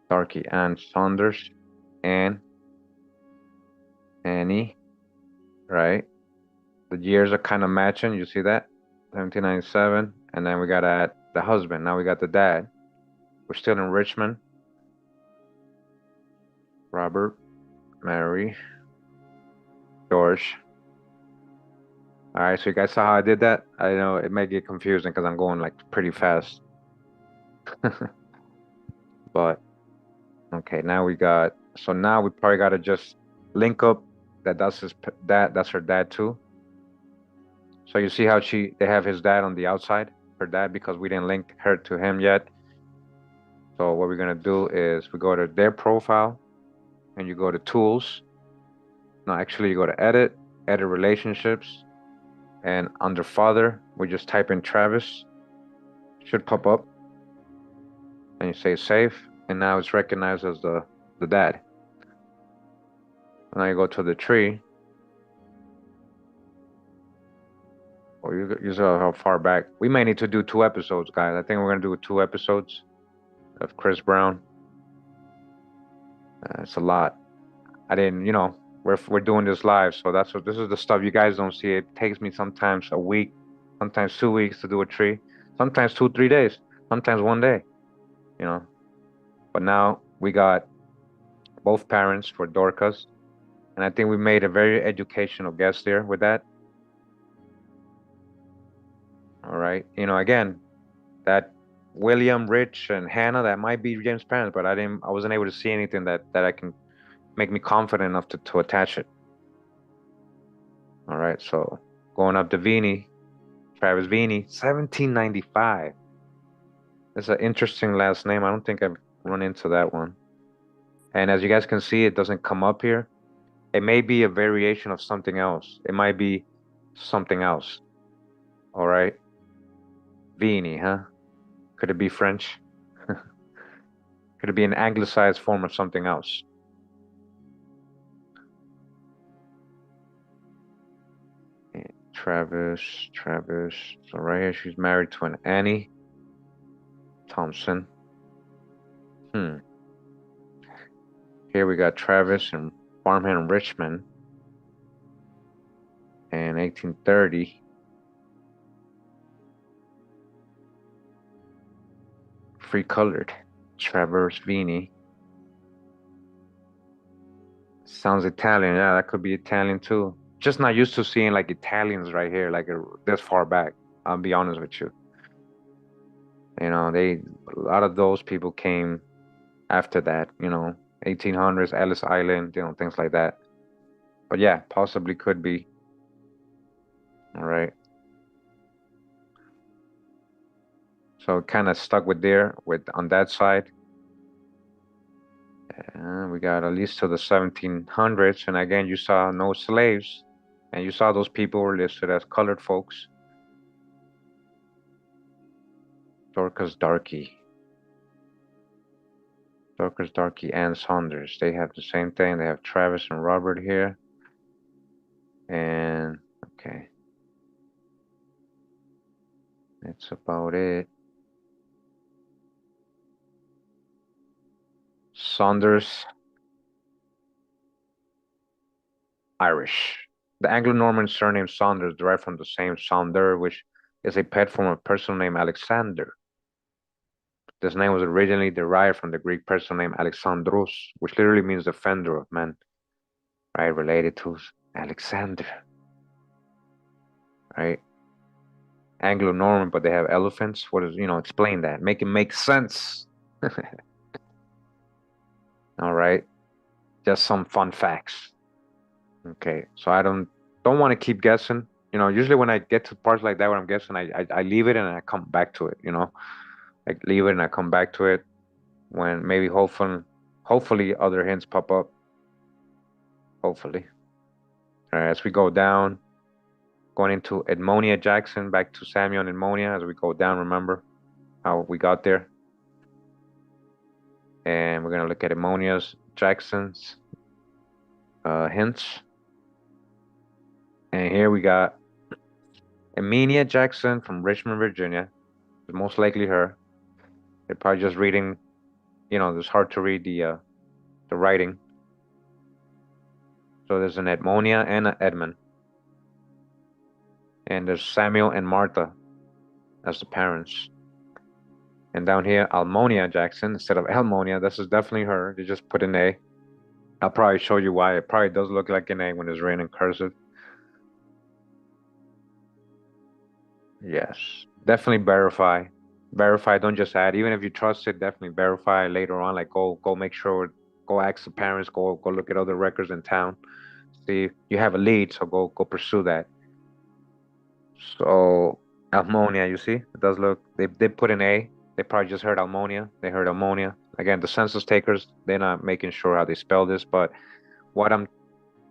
Darky, and Saunders, and Annie, right? The years are kind of matching. You see that? 1797. And then we got to add the husband. Now we got the dad. We're still in Richmond. Robert, Mary, George. All right, so you guys saw how I did that? I know it may get confusing because I'm going like pretty fast. But okay, now we got, so now we probably got to just link up that that's his dad, that's her dad too. So you see how they have his dad on the outside, her dad, because we didn't link her to him yet. So what we're gonna do is we go to their profile and you go to tools. No, actually you go to edit relationships, and under father, we just type in Travis. Should pop up. And you say save, and now it's recognized as the dad. Now you go to the tree. Or you saw how far back. We may need to do 2 episodes, guys. I think we're gonna do 2 episodes of Chris Brown. It's a lot. I didn't, we're doing this live, so this is the stuff you guys don't see. It takes me sometimes a week, sometimes 2 weeks to do a tree, sometimes 2, 3 days, sometimes one day, you know. But now we got both parents for Dorcas, and I think we made a very educational guess there with that. All right, again, that William, Rich, and Hannah, that might be James' parents, but I wasn't able to see anything that I can make me confident enough to attach it. All right, so going up to Vini, Travis Vini, 1795. It's an interesting last name. I don't think I've run into that one. And as you guys can see, it doesn't come up here. It may be a variation of something else. It might be something else. All right. Vini, huh? Could it be French? Could it be an anglicized form of something else? Travis. So right here, she's married to an Annie Thompson. Here we got Travis and farmhand Richmond in 1830. Free colored. Traverse Vini. Sounds Italian. Yeah, that could be Italian too. Just not used to seeing like Italians right here, like this far back. I'll be honest with you. A lot of those people came after that, 1800s, Ellis Island, things like that. But yeah, possibly could be. All right. So kind of stuck with on that side. We got at least to the 1700s. And again, you saw no slaves. And you saw those people were listed as colored folks. Dorcas Darky, and Saunders. They have the same thing. They have Travis and Robert here. And okay. That's about it. Saunders, Irish. The Anglo-Norman surname Saunders derived from the same Saunder, which is a pet form of personal name Alexander. This name was originally derived from the Greek personal name Alexandros, which literally means defender of men, right? Related to Alexander, right? Anglo-Norman, but they have elephants. What is, explain that. Make it make sense. All right. Just some fun facts. Okay. So I don't want to keep guessing. Usually when I get to parts like that where I'm guessing, I leave it and I come back to it, Like leave it and I come back to it when maybe hopefully other hints pop up. Hopefully. All right, as we go down, going into Edmonia Jackson, back to Samuel and Edmonia as we go down, remember how we got there. And we're gonna look at Edmonia's Jackson's hints. And here we got Emilia Jackson from Richmond, Virginia. It's most likely her. They're probably just reading, it's hard to read the writing. So there's an Edmonia and an Edmund. And there's Samuel and Martha as the parents. And down here, Almonia Jackson instead of Elmonia. This is definitely her. They just put an A. I'll probably show you why. It probably does look like an A when it's written in cursive. Yes. Definitely verify. Verify, don't just add. Even if you trust it, definitely verify later on. Like go make sure, go ask the parents, go look at other records in town. See, you have a lead, so go pursue that. So ammonia, you see, it does look. They put an A. They probably just heard ammonia. They heard ammonia. Again, the census takers, they're not making sure how they spell this, but what I'm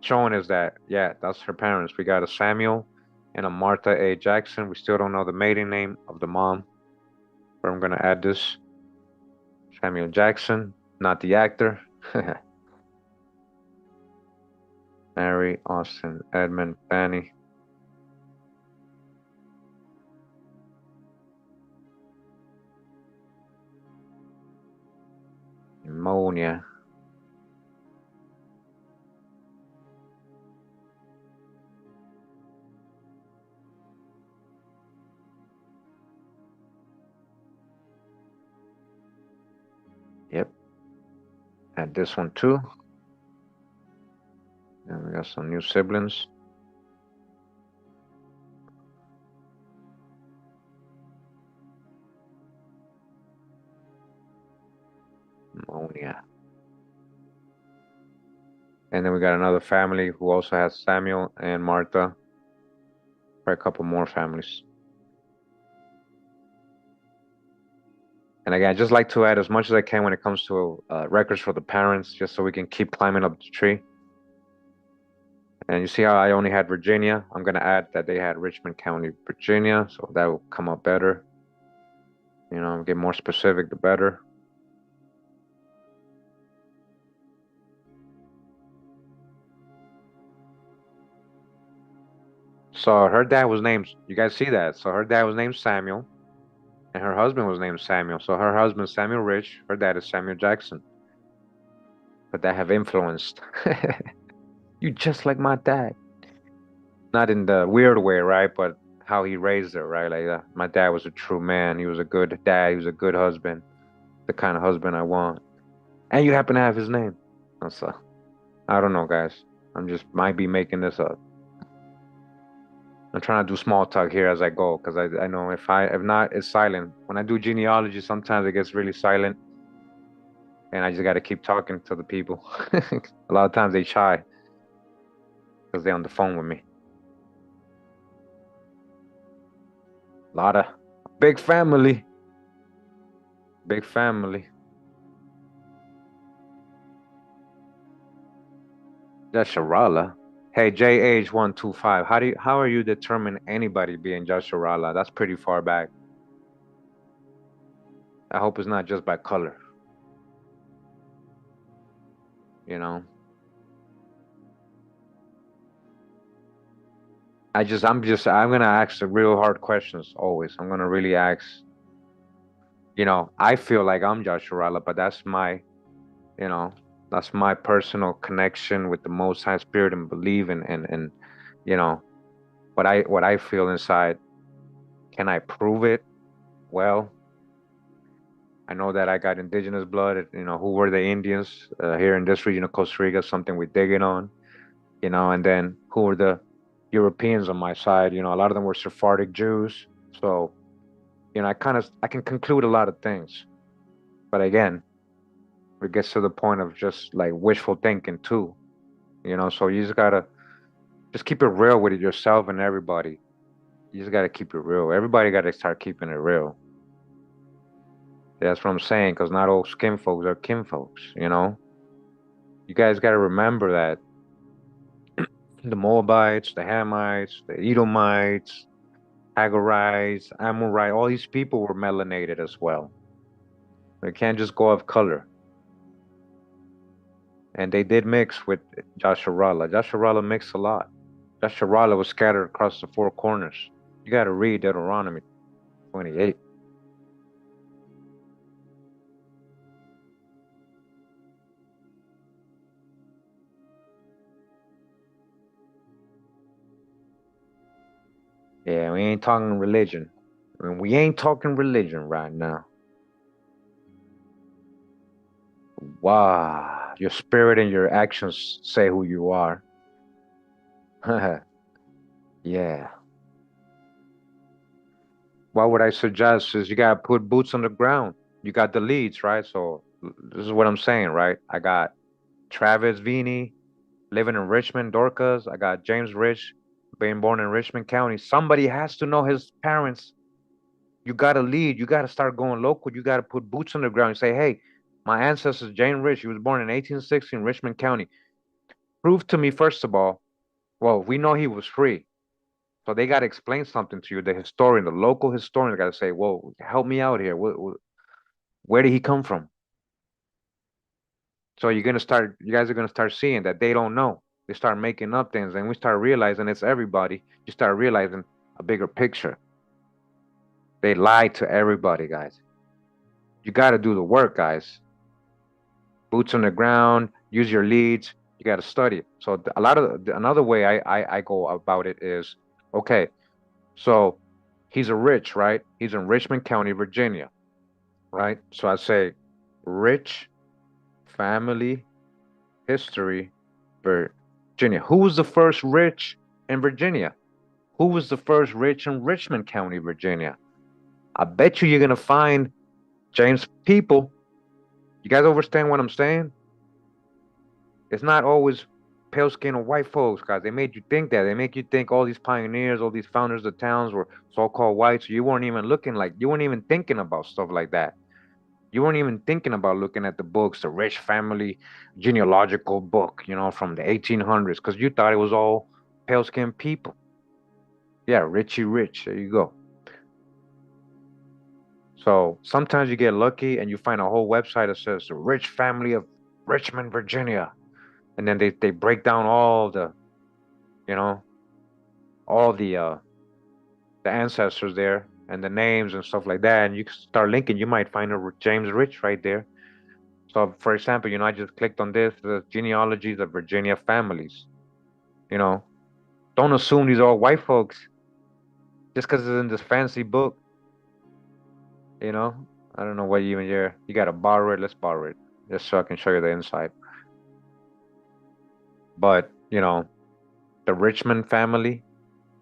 showing is that yeah, that's her parents. We got a Samuel and a Martha A. Jackson. We still don't know the maiden name of the mom, but I'm gonna add this Samuel Jackson, not the actor. Mary, Austin, Edmund, Fanny. Ammonia. Yep. Add this one too. And we got some new siblings. Ammonia. And then we got another family who also has Samuel and Martha. For a couple more families. And again, I just like to add as much as I can when it comes to records for the parents, just so we can keep climbing up the tree. And you see how I only had Virginia? I'm going to add that they had Richmond County, Virginia, so that will come up better. Get more specific, the better. So her dad was named, you guys see that? So her dad was named Samuel, and her husband was named Samuel. So her husband, Samuel Rich, her dad is Samuel Jackson. But that have influenced. You just like my dad. Not in the weird way, right? But how he raised her, right? Like my dad was a true man. He was a good dad. He was a good husband, the kind of husband I want. And you happen to have his name. So I don't know, guys. I'm just might be making this up. I'm trying to do small talk here as I go because I know if not, it's silent. When I do genealogy, sometimes it gets really silent, and I just got to keep talking to the people. A lot of times they shy because they're on the phone with me. A lot of big family, big family. That's Sharala. Hey, JH125. How are you determine anybody being just Sharala? That's pretty far back. I hope it's not just by color. You know. I'm gonna ask the real hard questions always. I'm gonna really ask, I feel like I'm Josh Sharala, but you know, that's my personal connection with the Most High Spirit and believe and you know, what I feel inside. Can I prove it? Well, I know that I got indigenous blood. Who were the Indians here in this region of Costa Rica? Something we're digging on. And then who were the Europeans on my side? A lot of them were Sephardic Jews. So, I can conclude a lot of things. But again, it gets to the point of just like wishful thinking too. So you just gotta just keep it real with yourself and everybody. You just gotta keep it real. Everybody gotta start keeping it real. That's what I'm saying, because not all skin folks are kin folks. You guys gotta remember that the Moabites, the Hamites, the Edomites, Hagarites, Amorite, all these people were melanated as well. They can't just go off color. And they did mix with Jasharala. Jasharala mixed a lot. Jasharala was scattered across the four corners. You got to read Deuteronomy 28. Yeah, we ain't talking religion. I mean, we ain't talking religion right now. Wow, your spirit and your actions say who you are. Yeah. What would I suggest is you gotta put boots on the ground. You got the leads, right? So this is what I'm saying, right? I got Travis Vini living in Richmond, Dorcas. I got James Rich being born in Richmond County. Somebody has to know his parents. You gotta lead. You gotta start going local. You gotta put boots on the ground. You say, hey, my ancestor is James Rich. He was born in 1860 in Richmond County. Prove to me, first of all, well, we know he was free. So they got to explain something to you. The historian, the local historian, got to say, "Whoa, help me out here. Where did he come from?" So you guys are gonna start seeing that they don't know. They start making up things, and we start realizing it's everybody. You start realizing a bigger picture. They lied to everybody, guys. You got to do the work, guys. Boots on the ground. Use your leads. You got to study. So a lot of another way I go about it is, okay. So he's a rich, right? He's in Richmond County, Virginia, right? So I say rich family history, Virginia. Who was the first rich in Virginia? Who was the first rich in Richmond County, Virginia? I bet you're gonna find James people. You guys understand what I'm saying? It's not always pale skin or white folks, guys. They made you think that. They make you think all these pioneers, all these founders of towns were so-called whites. You weren't even you weren't even thinking about stuff like that. You weren't even thinking about looking at the books, the rich family genealogical book, from the 1800s, because you thought it was all pale skinned people. Yeah, Richie Rich. There you go. So sometimes you get lucky and you find a whole website that says the rich family of Richmond, Virginia. And then they break down you know, all the ancestors there and the names and stuff like that. And you start linking, you might find a James Rich right there. So, for example, I just clicked on this, the genealogies of Virginia families. You know, don't assume these are all white folks just because it's in this fancy book. You know, I don't know what you even here. You got to borrow it. Let's borrow it just so I can show you the inside. But, the Richmond family,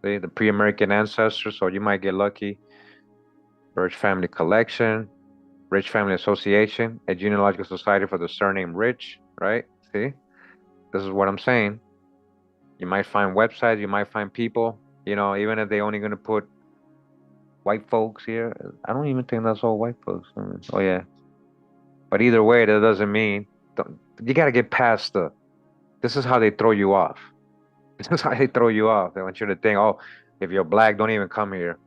the pre American ancestors, so you might get lucky. Rich Family Collection, Rich Family Association, a genealogical society for the surname Rich, right? See, this is what I'm saying. You might find websites, you might find people, even if they only going to put white folks here. I don't even think that's all white folks. Oh, yeah. But either way, that doesn't mean you got to get past this is how they throw you off. This is how they throw you off. They want you to think, oh, if you're black, don't even come here.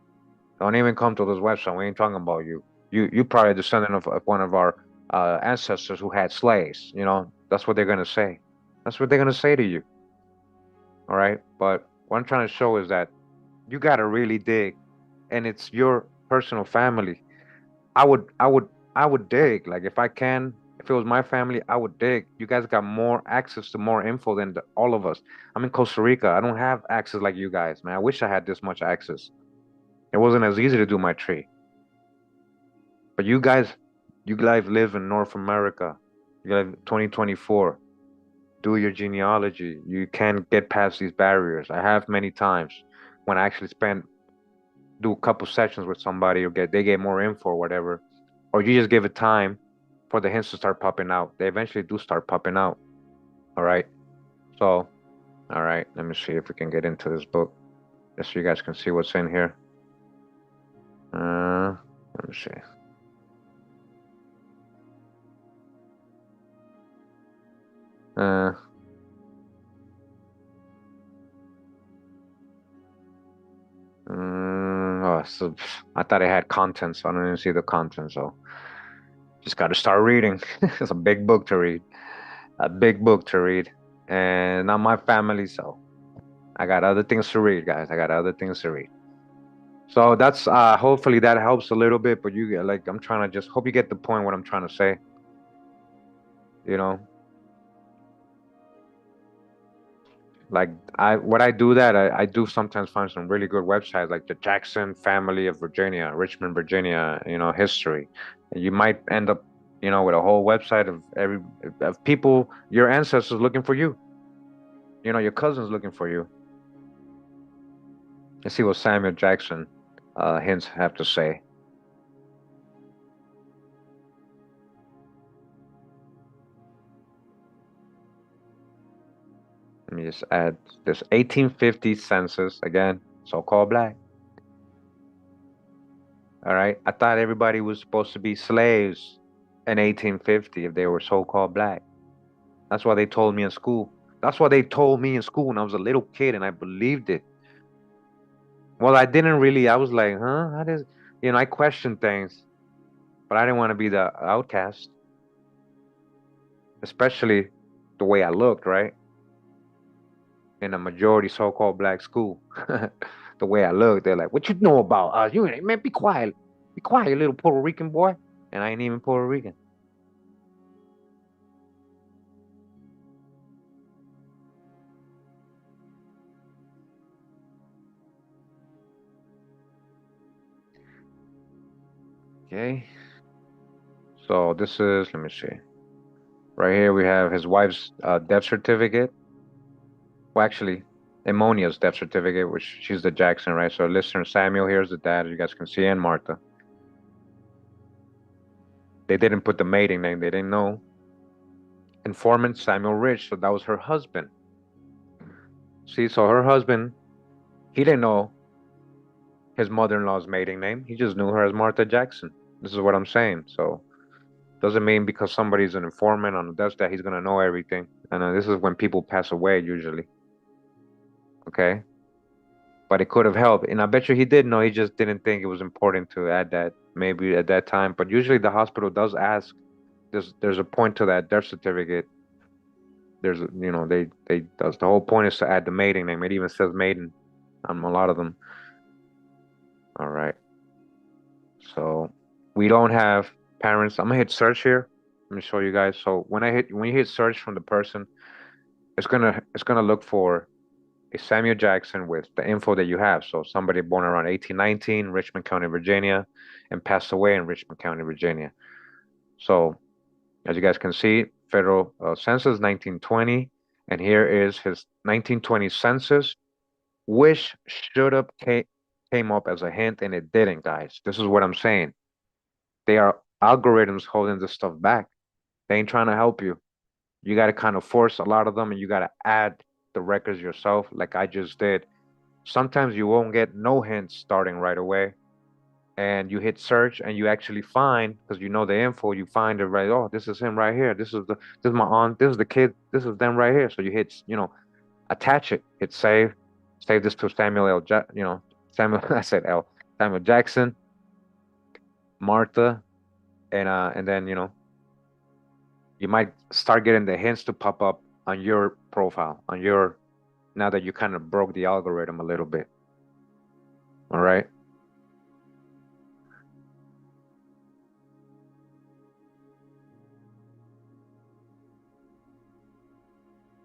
Don't even come to this website. We ain't talking about you. You probably a descendant of one of our ancestors who had slaves. That's what they're going to say. That's what they're going to say to you. All right. But what I'm trying to show is that you got to really dig, and it's your personal family. I would, I would, I would dig. Like if I can, if it was my family, I would dig. You guys got more access to more info than all of us. I'm in Costa Rica. I don't have access like you guys, man. I wish I had this much access. It wasn't as easy to do my tree. But you guys live in North America. You live 2024. Do your genealogy. You can't get past these barriers. I have many times when I actually do a couple sessions with somebody or they get more info or whatever, or you just give it time for the hints to start popping out. They eventually do start popping out. All right. So, all right, let me see if we can get into this book just so you guys can see what's in here. Let me see. Uh, oh, so I thought it had content, so I don't even see the content. So just got to start reading. It's a big book to read. A big book to read, and not my family, so I got other things to read, guys. I got other things to read. So that's hopefully that helps a little bit, but you like I'm trying to just hope you get the point what I'm trying to say, you know. Like what I do that I do sometimes find some really good websites like the Jackson family of Virginia, Richmond, Virginia, history. And you might end up, with a whole website of people, your ancestors looking for you. Your cousins looking for you. Let's see what Samuel Jackson hints have to say. Let me just add this 1850 census again, so-called black. All right. I thought everybody was supposed to be slaves in 1850 if they were so-called black. That's what they told me in school. That's what they told me in school when I was a little kid, and I believed it. Well, I didn't really. I was like, huh? How does, I questioned things, but I didn't want to be the outcast, especially the way I looked, right? In a majority so-called black school. The way I looked, they're like, what you know about us? You ain't, man, be quiet. Be quiet, you little Puerto Rican boy. And I ain't even Puerto Rican. Okay. So this is, let me see. Right here we have his wife's death certificate. Well, actually, Ammonia's death certificate, which she's the Jackson, right? So listener Samuel here's the dad, as you guys can see, and Martha. They didn't put the maiden name, they didn't know. Informant Samuel Rich, so that was her husband. See, so her husband, he didn't know his mother-in-law's maiden name. He just knew her as Martha Jackson. This is what I'm saying. So doesn't mean because somebody's an informant on the death that he's gonna know everything. And this is when people pass away usually. Okay. But it could have helped. And I bet you he did know. He just didn't think it was important to add that maybe at that time. But usually the hospital does ask. There's a point to that death certificate. They does the whole point is to add the maiden name. It even says maiden on a lot of them. All right. So we don't have parents. I'm gonna hit search here. Let me show you guys. So when you hit search from the person, it's gonna look for a Samuel Jackson with the info that you have. So somebody born around 1819, Richmond County, Virginia, and passed away in Richmond County, Virginia. So as you guys can see, federal census 1920, and here is his 1920 census, which should have came up as a hint, and it didn't, guys. This is what I'm saying. They are algorithms holding this stuff back. They ain't trying to help you. You got to kind of force a lot of them, and you got to add the records yourself, like I just did. Sometimes you won't get no hints starting right away, and you hit search and you actually find, because you know the info, you find it right. Oh, this is him right here. This is my aunt. This is the kid. This is them right here. So you hit, attach it. Hit save. Save this to Samuel L. Samuel. I said L. Samuel Jackson, Martha, and then you might start getting the hints to pop up on your profile, now that you kind of broke the algorithm a little bit. All right.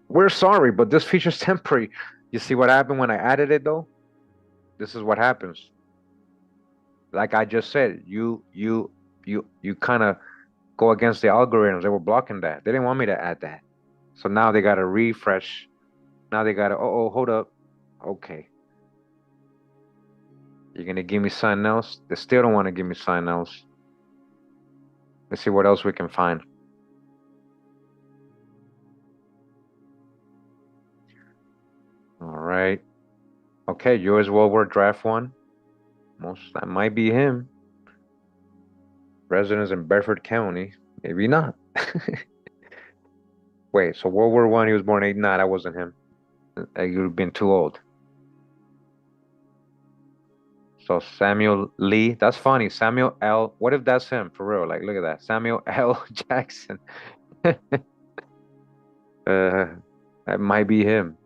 We're sorry, but this feature's temporary. You see what happened when I added it though? This is what happens. Like I just said, you kind of go against the algorithms. They were blocking that. They didn't want me to add that. So now they got to refresh. Now they got to, oh, hold up. Okay. You're going to give me something else? They still don't want to give me something else. Let's see what else we can find. All right. Okay, U.S. World War Draft 1. That might be him. Residence in Bedford County. Maybe not. Wait, so World War One, he was born 89. That wasn't him. You'd have been too old. So Samuel Lee, that's funny. Samuel L. What if that's him for real? Like, look at that. Samuel L. Jackson. That might be him.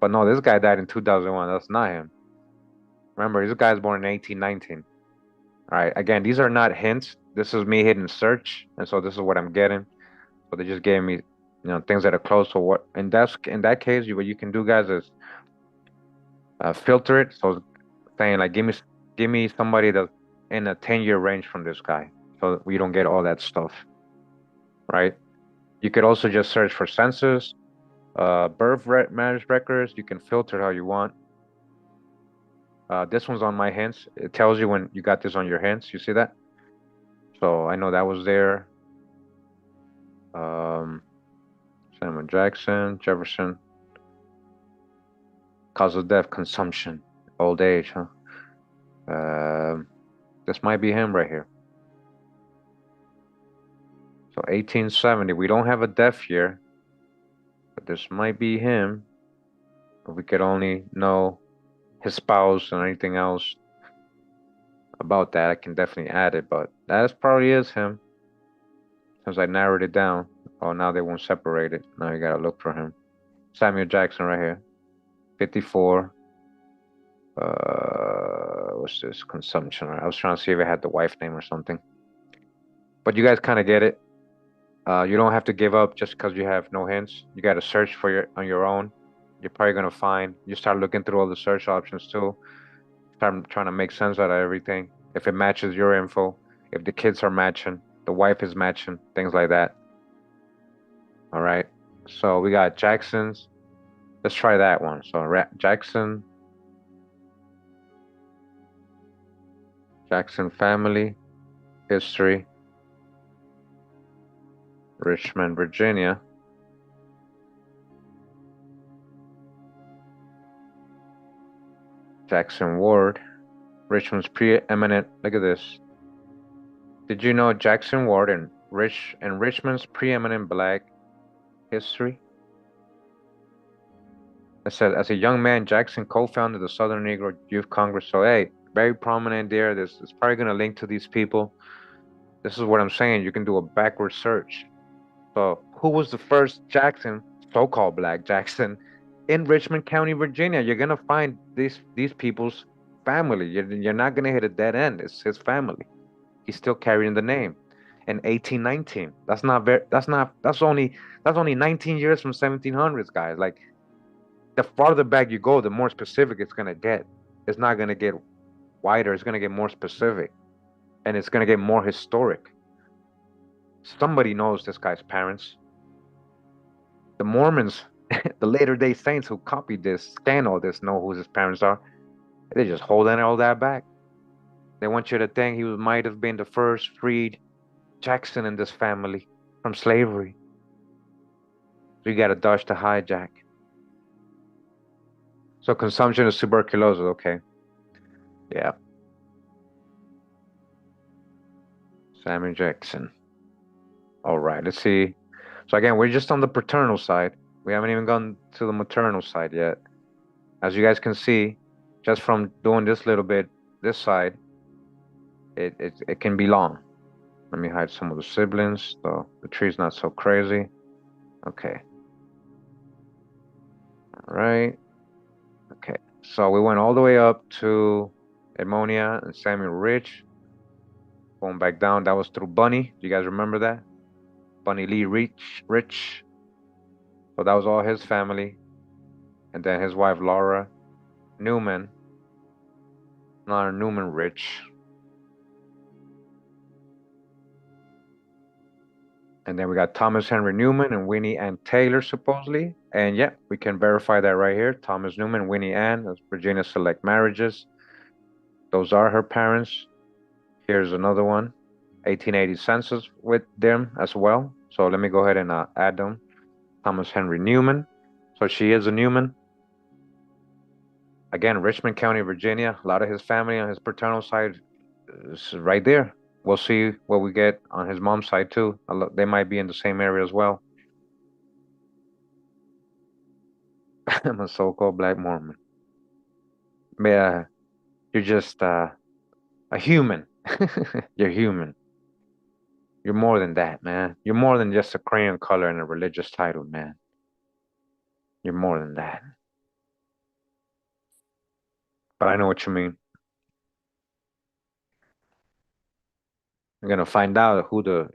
But no, this guy died in 2001. That's not him. Remember, this guy's born in 1819. All right. Again, these are not hints. This is me hitting search, and so this is what I'm getting. So they just gave me. things that are close to what. And that's in that case, what you can do, guys, is filter it. So saying like, give me somebody that's in a 10-year range from this guy, so we don't get all that stuff, right? You could also just search for census, marriage records. You can filter how you want. This one's on my hints. It tells you when you got this on your hints. You see that? So I know that was there. Um, Samuel Jackson, Jefferson, cause of death, consumption, old age, huh? Um, this might be him right here. So 1870. We don't have a death year, but this might be him. If we could only know his spouse and anything else about that, I can definitely add it. But that probably is him, since I narrowed it down. Oh, now they won't separate it. Now you gotta look for him. Samuel Jackson right here, 54. What's this? Consumption. I was trying to see if it had the wife name or something. But you guys kind of get it. You don't have to give up just because you have no hints. You got to search for your on your own. You're probably gonna find. You start looking through all the search options too. Start trying to make sense out of everything. If it matches your info, if the kids are matching, the wife is matching, things like that. All right. So we got Jackson's. Let's try that one. So Jackson family history, Richmond, Virginia. Jackson Ward, Richmond's preeminent. Look at this. Did you know Jackson Ward and Richmond's preeminent black history? It said, as a young man, Jackson co-founded the Southern Negro Youth Congress. So, hey, very prominent there. This is probably going to link to these people. This is what I'm saying. You can do a backward search. So, who was the first Jackson, so-called Black Jackson, in Richmond County, Virginia? You're going to find these people's family. You're not going to hit a dead end. It's his family. He's still carrying the name. In 1819. That's only 19 years from 1700s, guys. Like, the farther back you go, the more specific it's gonna get. It's not gonna get wider. It's gonna get more specific, and it's gonna get more historic. Somebody knows this guy's parents. The Mormons, the later day saints who copied this, scan all this, know who his parents are. They're just holding all that back. They want you to think he might have been the first freed Jackson in this family from slavery. So you got to dodge the hijack. So consumption of tuberculosis. Okay. Yeah. Samuel Jackson. All right. Let's see. So again, we're just on the paternal side. We haven't even gone to the maternal side yet. As you guys can see, just from doing this little bit, this side, it can be long. Let me hide some of the siblings, so the tree's not so crazy. Okay. All right. Okay. So we went all the way up to Ammonia and Samuel Rich. Going back down, that was through Bunny. Do you guys remember that? Bunny Lee Rich. So that was all his family. And then his wife, Laura Newman. Laura Newman Rich. And then we got Thomas Henry Newman and Winnie Ann Taylor, supposedly. And yeah, we can verify that right here. Thomas Newman, Winnie Ann, that's Virginia Select Marriages. Those are her parents. Here's another one, 1880 census with them as well. So let me go ahead and add them. Thomas Henry Newman. So she is a Newman. Again, Richmond County, Virginia. A lot of his family on his paternal side is right there. We'll see what we get on his mom's side too. They might be in the same area as well. I'm a so-called Black Mormon. Yeah, you're just a human. You're human. You're more than that, man. You're more than just a crayon color and a religious title, man. You're more than that. But I know what you mean. We're gonna find out who the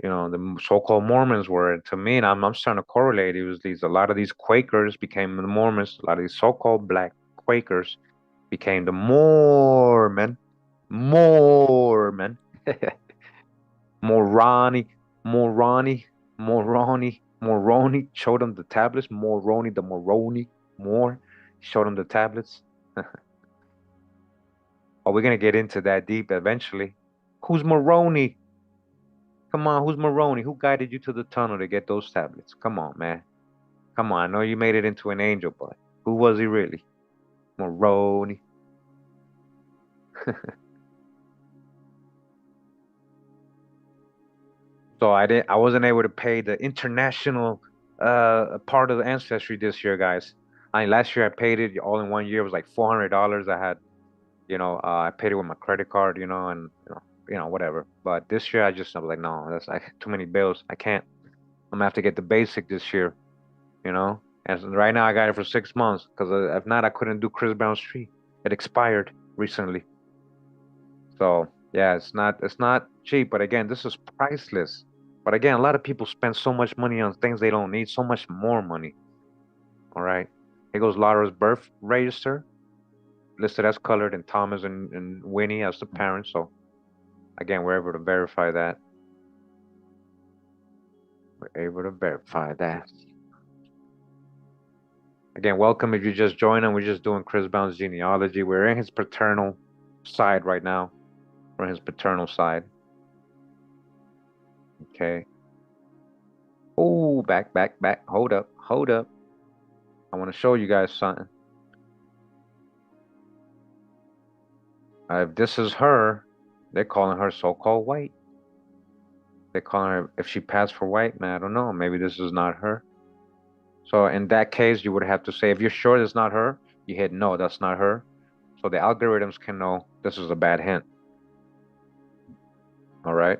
so-called Mormons were. And to me, and I'm starting to correlate. It was a lot of these Quakers became the Mormons. A lot of these so-called black Quakers became the Mormon. Mormon. Moroni, Moroni, Moroni, Moroni. Showed them the tablets. Moroni, the Moroni. More. Showed them the tablets. Oh, we're gonna get into that deep eventually. Who's Moroni? Come on, who's Moroni? Who guided you to the tunnel to get those tablets? Come on, man. Come on. I know you made it into an angel, but who was he really? Moroni. So I wasn't able to pay the international part of the ancestry this year, guys. I mean, last year I paid it all in one year. It was like $400. I had, I paid it with my credit card, and whatever. But this year I was like, no, that's like too many bills. I can't. I'm gonna have to get the basic this year, you know. And right now I got it for 6 months because if not, I couldn't do Chris Brown's tree. It expired recently. So yeah, it's not cheap, but again, this is priceless. But again, a lot of people spend so much money on things they don't need, so much more money. All right. Here goes Laura's birth register, listed as colored, and Thomas and Winnie as the parents. So again, we're able to verify that. We're able to verify that. Again, welcome if you just joined and we're just doing Chris Brown's genealogy. We're in his paternal side right now. We're in his paternal side. Okay. Oh, back, back, back. Hold up, hold up. I want to show you guys something. If this is her, they're calling her so-called white. They're calling her, if she passed for white, man, I don't know. Maybe this is not her. So in that case, you would have to say, if you're sure it's not her, you hit no, that's not her. So the algorithms can know this is a bad hint. All right.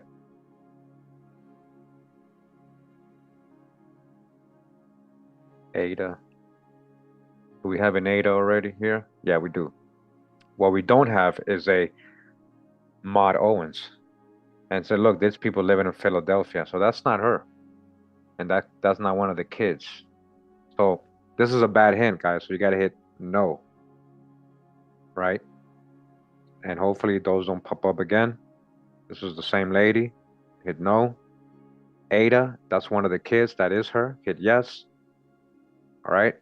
Ada. Do we have an Ada already here? Yeah, we do. What we don't have is a Maud Owens. And said, look, there's people living in Philadelphia. So that's not her. And that's not one of the kids. So this is a bad hint, guys. So you got to hit no. Right? And hopefully those don't pop up again. This is the same lady. Hit no. Ada, that's one of the kids. That is her. Hit yes. All right.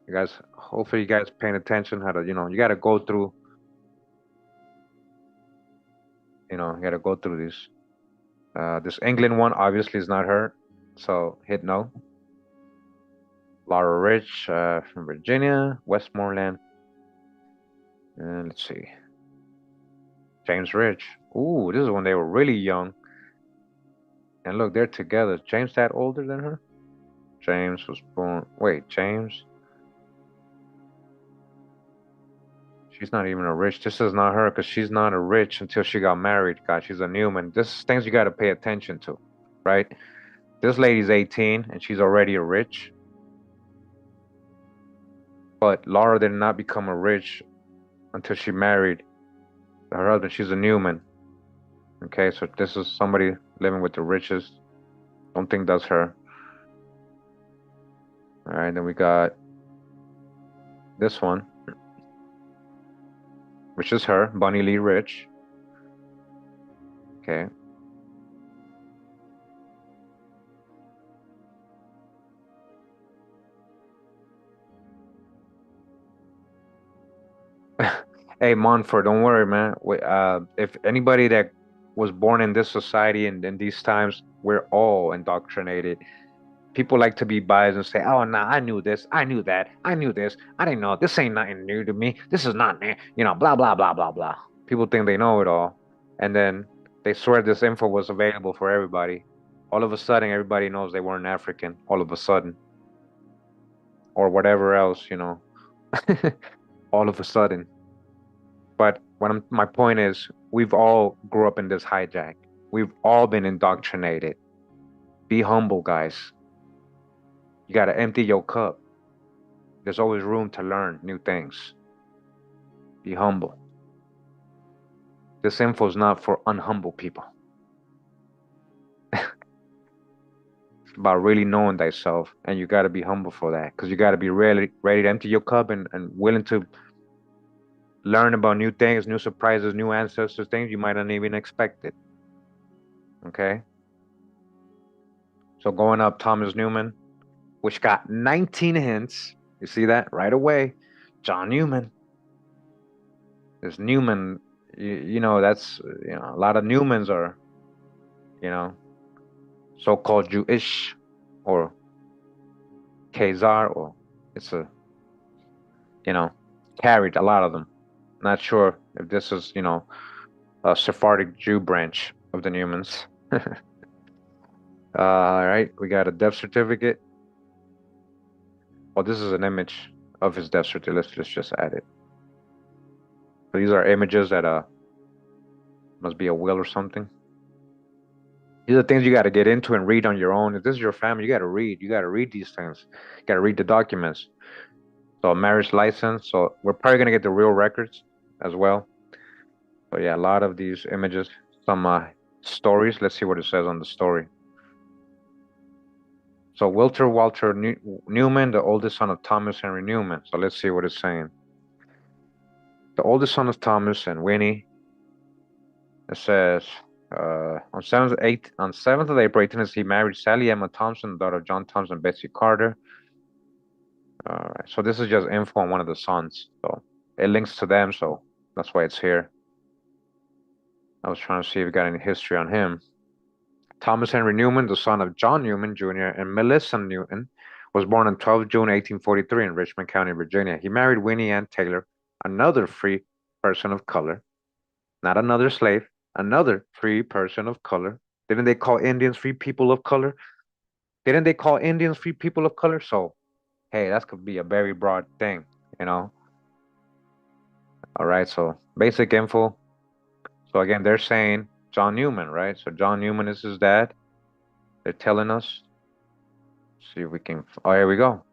You guys, hopefully you guys paying attention how to, you got to go through, you got to go through this. This England one obviously is not her. So hit no. Laura Rich from Virginia, Westmoreland. And let's see. James Rich. Ooh, this is when they were really young. And look, they're together. James that older than her? James was born. Wait, James? She's not even a rich. This is not her because she's not a rich until she got married. God, she's a Newman. This is things you got to pay attention to, right? This lady's 18 and she's already a rich. But Laura did not become a rich until she married her husband. She's a Newman. Okay, so this is somebody living with the richest. Don't think that's her. All right, then we got this one, which is her, Bunny Lee Rich. Okay. Hey, Monfort, don't worry, man. If anybody that was born in this society and in these times, we're all indoctrinated. People like to be biased and say, "Oh, nah, I knew this, I knew that, I knew this, I didn't know. This ain't nothing new to me. This is not new, blah blah blah blah blah." People think they know it all, and then they swear this info was available for everybody. All of a sudden, everybody knows they weren't African. All of a sudden, or whatever else, all of a sudden. But my point is, we've all grew up in this hijack. We've all been indoctrinated. Be humble, guys. You got to empty your cup. There's always room to learn new things. Be humble. This info is not for unhumble people. about really knowing thyself, and you got to be humble for that, because you got to be ready to empty your cup and willing to learn about new things, new surprises, new ancestors, things you might not even expect it. Okay? So going up, Thomas Newman, which got 19 hints. You see that right away? John Newman. This Newman, that's, a lot of Newmans are, you know, so-called Jewish or Khazar, or it's you know, carried a lot of them. Not sure if this is, a Sephardic Jew branch of the Newmans. All right, we got a death certificate. Well, this is an image of his death certificate. Let's just add it. So these are images that must be a will or something. These are things you got to get into and read on your own. If this is your family, you got to read. You got to read these things. You got to read the documents. So a marriage license. So we're probably gonna get the real records as well. But yeah, a lot of these images. Some stories. Let's see what it says on the story. So Walter Newman, the oldest son of Thomas Henry Newman. So let's see what it's saying. The oldest son of Thomas and Winnie. It says on 7th of April, 18, he married Sally Emma Thompson, daughter of John Thompson and Betsy Carter. All right. So this is just info on one of the sons. So it links to them, so that's why it's here. I was trying to see if we got any history on him. Thomas Henry Newman, the son of John Newman Jr. and Melissa Newton, was born on 12 June 1843 in Richmond County, Virginia. He married Winnie Ann Taylor, another free person of color, not another slave, another free person of color. Didn't they call Indians free people of color? Didn't they call Indians free people of color? So, hey, that could be a very broad thing, you know? All right, so basic info. So again, they're saying John Newman, right? So John Newman is his dad. They're telling us. See if we can. Oh, here we go.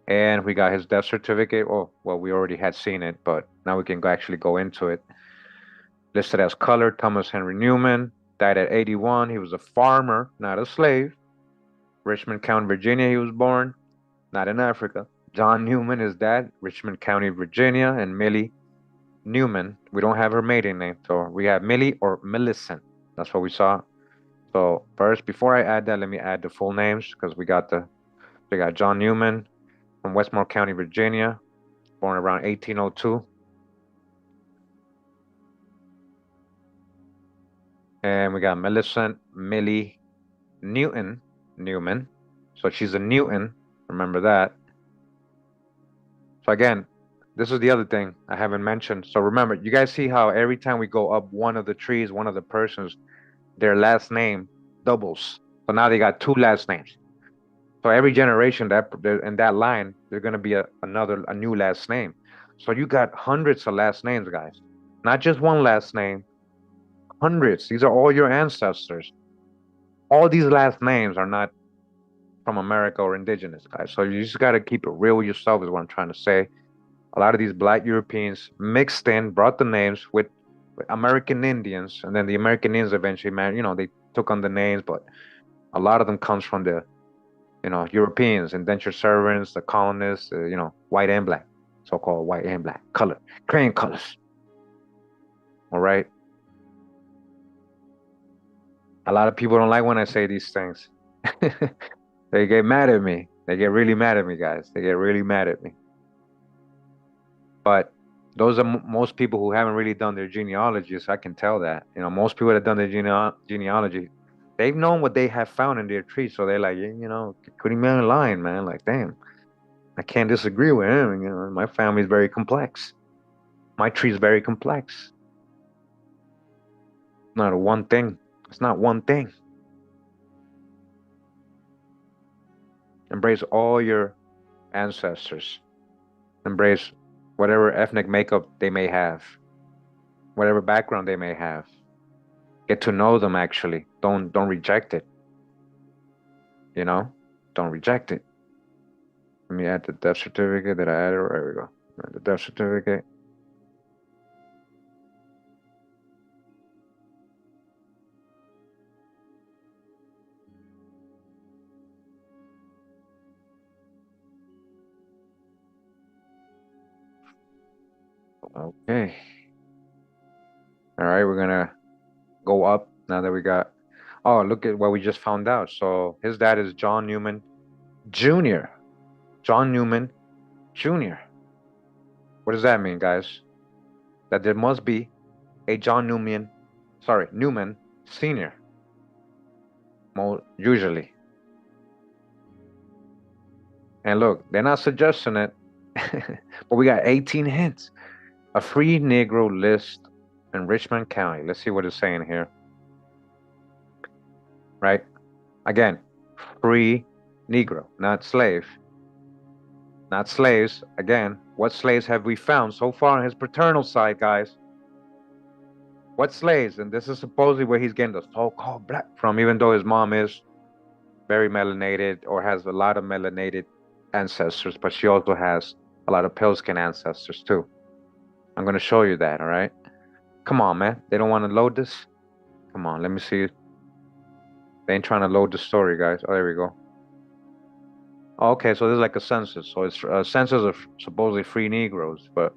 And we got his death certificate. Oh, well, we already had seen it, but now we can actually go into it. Listed as color, Thomas Henry Newman. Died at 81. He was a farmer, not a slave. Richmond County, Virginia, he was born, not in Africa. John Newman is dad, Richmond County, Virginia. And Millie Newman, we don't have her maiden name. So we have Millie or Millicent. That's what we saw. So first, before I add that, let me add the full names, because we got John Newman from Westmore County, Virginia, born around 1802. And we got Millicent Millie Newman. So she's a Newton. Remember that. So again, this is the other thing I haven't mentioned. So remember, you guys see how every time we go up one of the trees, one of the persons, their last name doubles. So now they got two last names. So every generation that in that line, there's gonna be a new last name. So you got hundreds of last names, guys. Not just one last name, hundreds. These are all your ancestors. All these last names are not from America or indigenous, guys. So you just gotta keep it real with yourself, is what I'm trying to say. A lot of these black Europeans mixed in, brought the names with American Indians, and then the American Indians eventually, they took on the names, but a lot of them comes from the Europeans, indentured servants, the colonists, white and black, so-called white and black, color, crayon colors. All right. A lot of people don't like when I say these things. They get mad at me. They get really mad at me, guys. They get really mad at me. But those are most people who haven't really done their genealogy, so I can tell that. Most people that have done their genealogy, they've known what they have found in their tree, so they're like, Kurimeo lying, man. Like, damn, I can't disagree with him. My family is very complex. My tree is very complex. Not a one thing. It's not one thing. Embrace all your ancestors. Embrace whatever ethnic makeup they may have, whatever background they may have. Get to know them, actually. Don't reject it. Don't reject it. Let me add the death certificate that I added. There we go. The death certificate. Okay. All right, we're gonna go up now that we got. Oh, look at what we just found out. So his dad is John Newman Jr. John Newman Jr. What does that mean, guys? That there must be a Newman Sr. Usually. And look, they're not suggesting it, but we got 18 hints. A free Negro list in Richmond County. Let's see what it's saying here. Right? Again, free Negro, not slave. Not slaves. Again, what slaves have we found so far on his paternal side, guys? What slaves? And this is supposedly where he's getting the so-called black from, even though his mom is very melanated or has a lot of melanated ancestors, but she also has a lot of pale skin ancestors too. I'm going to show you that, all right? Come on, man. They don't want to load this? Come on, let me see. They ain't trying to load the story, guys. Oh, there we go. Oh, okay, so this is like a census. So it's a census of supposedly free Negroes, but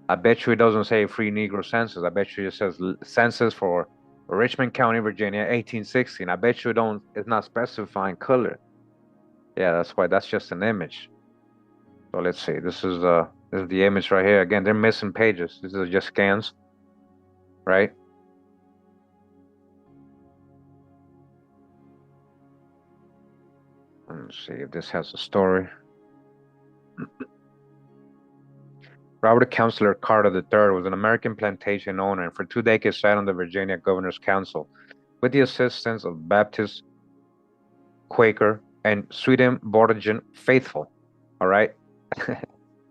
I bet you it doesn't say free Negro census. I bet you it says census for Richmond County, Virginia, 1816. I bet you it's not specifying color. Yeah, that's why that's just an image. So let's see. This is the image right here. Again, they're missing pages. This is just scans, right? Let's see if this has a story. Robert Counselor Carter III was an American plantation owner and for 2 decades sat on the Virginia Governor's Council with the assistance of Baptist, Quaker, and Swedenborgian faithful. All right? A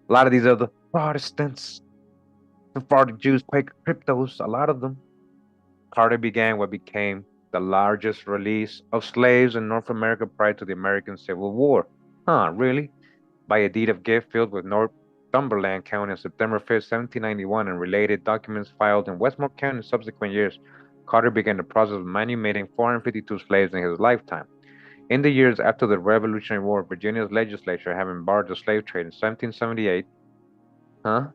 lot of these other Protestants, Sephardic Jews, Quaker cryptos, a lot of them. Carter began what became the largest release of slaves in North America prior to the American Civil War. Huh, really? By a deed of gift filled with Northumberland County on September 5th, 1791, and related documents filed in Westmoreland County in subsequent years, Carter began the process of manumitting 452 slaves in his lifetime. In the years after the Revolutionary War, Virginia's legislature, having barred the slave trade in 1778, huh?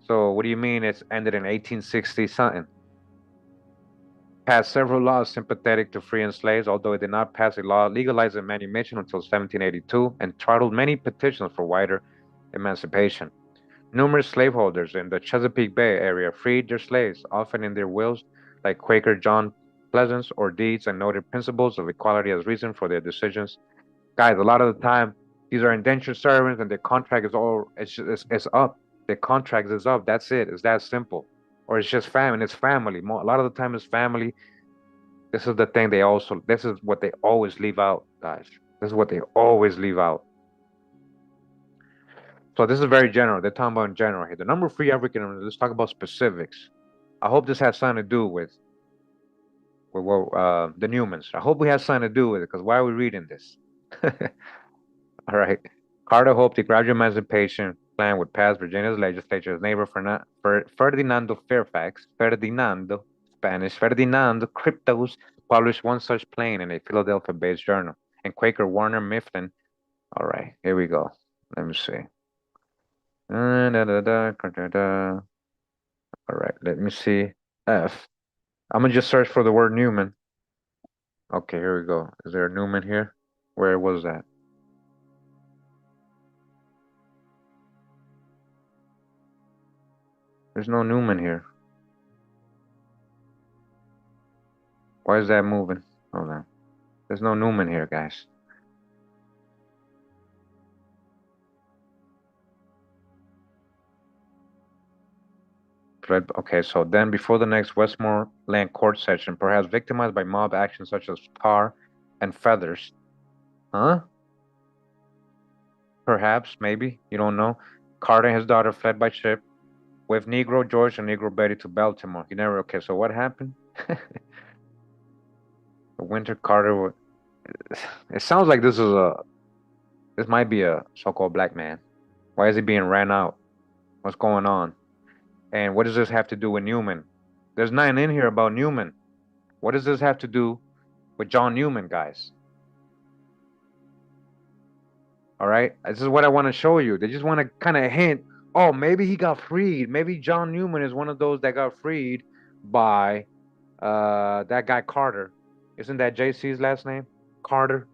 So what do you mean it's ended in 1860 something? Passed several laws sympathetic to freeing slaves, although it did not pass a law legalizing manumission until 1782, and throttled many petitions for wider emancipation. Numerous slaveholders in the Chesapeake Bay area freed their slaves, often in their wills, like Quaker John Pleasance, or deeds, and noted principles of equality as reason for their decisions. Guys, a lot of the time, these are indentured servants, and their contract is it's up. Their contract is up. That's it. It's that simple. Or it's just family. It's family. A lot of the time, it's family. This is the thing this is what they always leave out, guys. This is what they always leave out. So this is very general. They're talking about in general here. The number of free African, let's talk about specifics. I hope this has something to do with what the Newmans. I hope we have something to do with it, because why are we reading this? All right. Carter hoped the gradual emancipation plan would pass Virginia's legislature. His neighbor Ferdinando Fairfax, Ferdinando, Spanish, Ferdinando Cryptos, published one such plan in a Philadelphia-based journal. And Quaker Warner Mifflin. All right, here we go. Let me see. All right, let me see. F. I'm gonna just search for the word Newman. Okay, here we go. Is there a Newman here? Where was that? There's no Newman here. Why is that moving? Hold on. There's no Newman here, guys. Okay, so then before the next Westmoreland court session, perhaps victimized by mob action such as tar and feathers. Huh? Perhaps, maybe, you don't know. Carter and his daughter fled by ship with Negro George and Negro Betty to Baltimore. He never, okay, so what happened? The Winter Carter, it sounds like this might be a so-called black man. Why is he being ran out? What's going on? And what does this have to do with Newman? There's nothing in here about Newman. What does this have to do with John Newman, guys? All right, this is what I want to show you. They just want to kind of hint Oh, maybe he got freed. Maybe John Newman is one of those that got freed by that guy Carter. Isn't that JC's last name? Carter.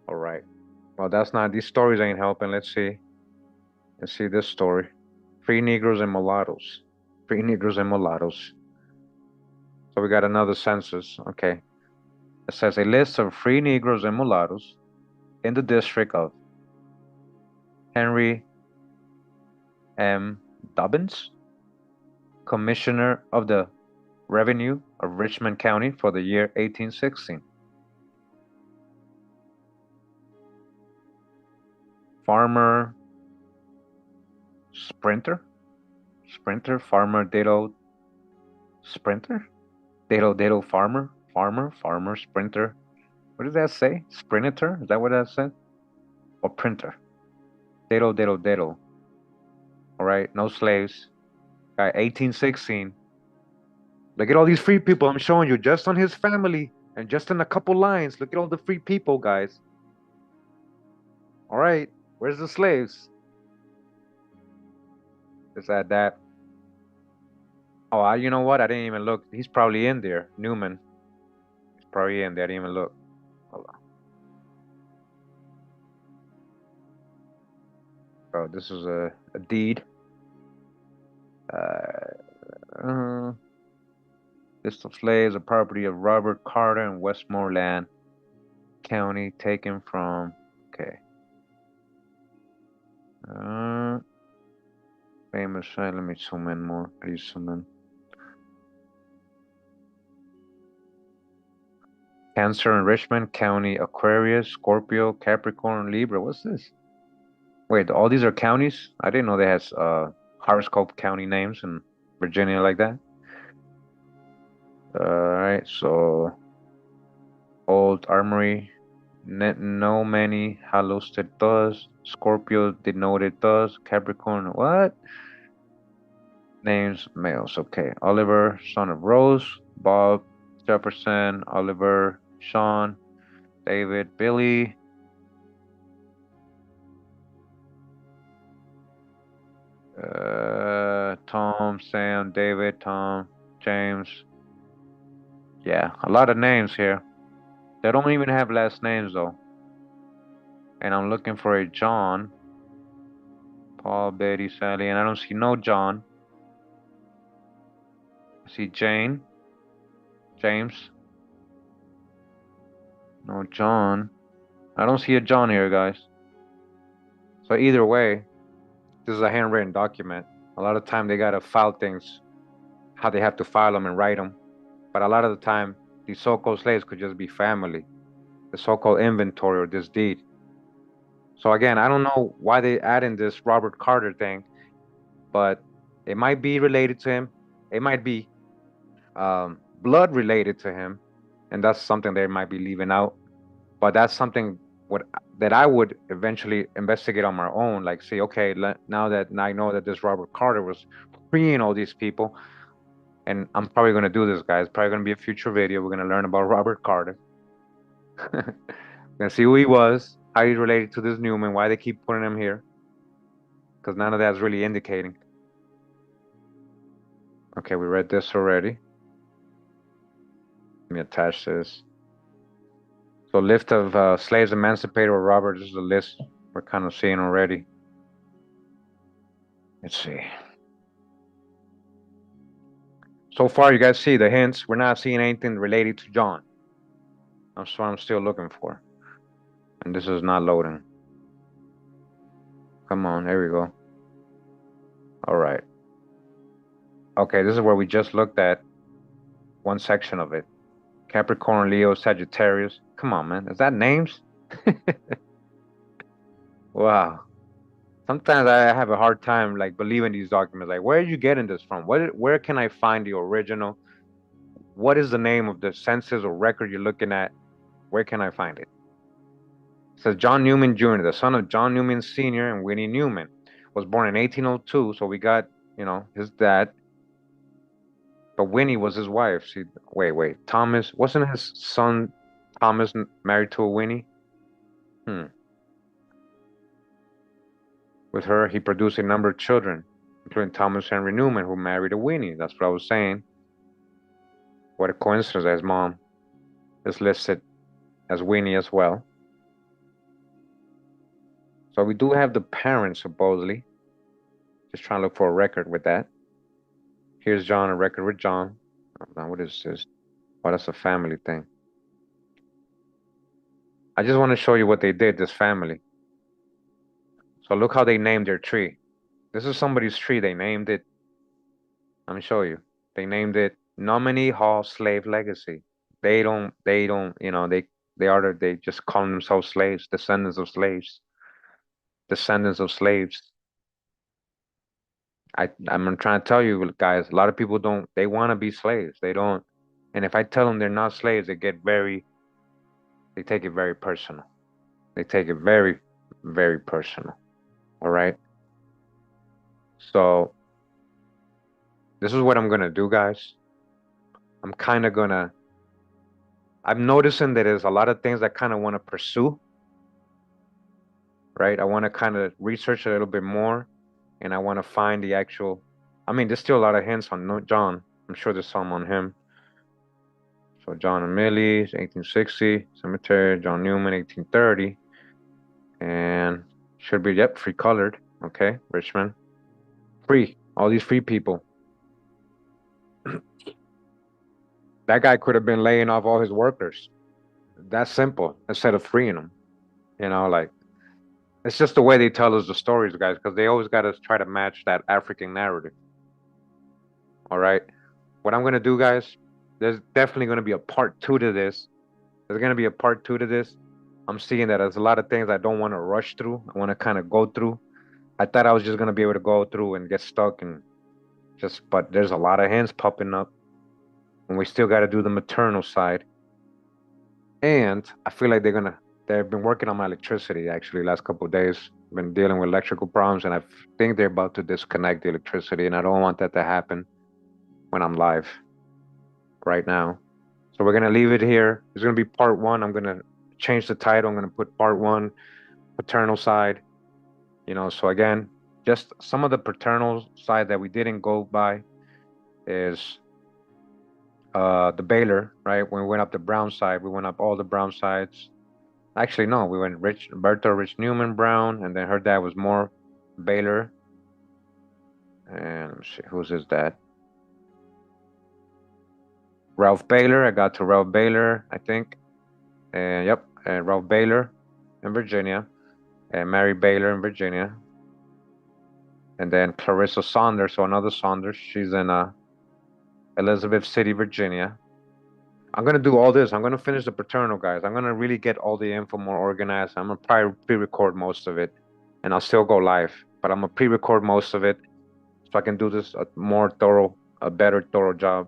All right. Well, that's not. These stories ain't helping. Let's see. Let's see this story. Free Negroes and mulattoes. Free Negroes and mulattoes. So we got another census. Okay. It says a list of free Negroes and mulattoes in the district of Henry M. Dobbins, Commissioner of the Revenue of Richmond County for the year 1816. Farmer Sprinter, Farmer Dado Sprinter, Dado Farmer Sprinter. What does that say? Sprinter? Is that what that said? Or printer? Dado. All right, no slaves. Guy, 1816. Look at all these free people I'm showing you, just on his family and just in a couple lines. Look at all the free people, guys. All right, where's the slaves? Let's add that. Oh, you know what? I didn't even look. He's probably in there. Newman. He's probably in there. I didn't even look. Hold on. Oh, this is a deed. Uh, list of slaves, a property of Robert Carter in Westmoreland County, taken from. Okay. Uh, famous. Let me zoom in more. Please zoom in. Cancer in Richmond County, Aquarius, Scorpio, Capricorn, Libra. What's this? Wait, all these are counties? I didn't know they had horoscope county names in Virginia like that. All right, so Old Armory, no many, hallusted does, Scorpio denoted does, Capricorn, what? Names males, okay. Oliver, son of Rose, Bob, Jefferson, Oliver, Sean, David, Billy, Tom, Sam, David, Tom, James. Yeah, a lot of names here. They don't even have last names though. And I'm looking for a John, Paul, Betty, Sally, and I don't see no John. I see Jane, James, no John. I don't see a John here, guys. So either way, this is a handwritten document. A lot of time they gotta file things, how they have to file them and write them. But a lot of the time, these so-called slaves could just be family, the so-called inventory or this deed. So again, I don't know why they add in this Robert Carter thing, but it might be related to him. It might be blood related to him, and that's something they might be leaving out. But that's something what that I would eventually investigate on my own. Like, say, okay, now that I know that this Robert Carter was freeing all these people, and I'm probably gonna do this, guys. Probably gonna be a future video. We're gonna learn about Robert Carter. We're gonna see who he was, how he's related to this Newman, why they keep putting him here, because none of that's really indicating. Okay, we read this already. Let me attach this. So list of slaves emancipated or Robert. This is a list we're kind of seeing already. Let's see. So far, you guys see the hints. We're not seeing anything related to John. That's what I'm still looking for. And this is not loading. Come on, there we go. All right. Okay, this is where we just looked at one section of it. Capricorn, Leo, Sagittarius. Come on, man. Is that names? Wow. Sometimes I have a hard time like believing these documents. Like, where are you getting this from? Where can I find the original? What is the name of the census or record you're looking at? Where can I find it? It says John Newman Jr., the son of John Newman Sr. and Winnie Newman, was born in 1802. So we got, his dad, but Winnie was his wife. See, wait. Thomas, wasn't his son Thomas married to a Winnie? Hmm. With her, he produced a number of children, including Thomas Henry Newman, who married a Winnie. That's what I was saying. What a coincidence that his mom is listed as Winnie as well. So we do have the parents, supposedly. Just trying to look for a record with that. Here's John, a record with John. Now, what is this? Oh, that's a family thing. I just want to show you what they did, this family. So look how they named their tree. This is somebody's tree. They named it. Let me show you. They named it Nominee Hall Slave Legacy. They don't, they just call themselves slaves, descendants of slaves, descendants of slaves. I'm trying to tell you guys, a lot of people don't, they want to be slaves. They don't. And if I tell them they're not slaves, they take it very personal. They take it very, very personal. All right. So this is what I'm gonna do, guys. I'm kind of gonna, I'm noticing that there's a lot of things I kind of want to pursue, right? I want to kind of research a little bit more, and I want to find the actual. I mean, there's still a lot of hints on John. I'm sure there's some on him. So John and Millie, 1860, Cemetery, John Newman, 1830, and should be, yep, free colored. Okay, Richmond, free. All these free people. That guy could have been laying off all his workers. That's simple. Instead of freeing them, like it's just the way they tell us the stories, guys, because they always got to try to match that African narrative. All right. What I'm gonna do, guys, there's definitely gonna be a part two to this. There's gonna be a part two to this. I'm seeing that there's a lot of things I don't want to rush through. I want to kind of go through. I thought I was just gonna be able to go through and get stuck and but there's a lot of hands popping up, and we still got to do the maternal side. And I feel like they've been working on my electricity actually last couple of days. Been dealing with electrical problems, and I think they're about to disconnect the electricity, and I don't want that to happen when I'm live right now. So we're gonna leave it here. It's gonna be part one. I'm gonna change the title. I'm gonna put part one, paternal side. So again, just some of the paternal side that we didn't go by is the Baylor, right? When we went up the Brown side, we went up all the Brown sides. Actually, no, we went Rich Newman Brown, and then her dad was more Baylor. And let me see, who's his dad? Ralph Baylor. I got to Ralph Baylor, I think. And yep, and Ralph Baylor in Virginia, and Mary Baylor in Virginia. And then Clarissa Saunders, so another Saunders. She's in Elizabeth City, Virginia. I'm gonna do all this. I'm gonna finish the paternal, guys. I'm gonna really get all the info more organized. I'm gonna probably pre-record most of it, and I'll still go live. But I'm gonna pre-record most of it so I can do this a better thorough job.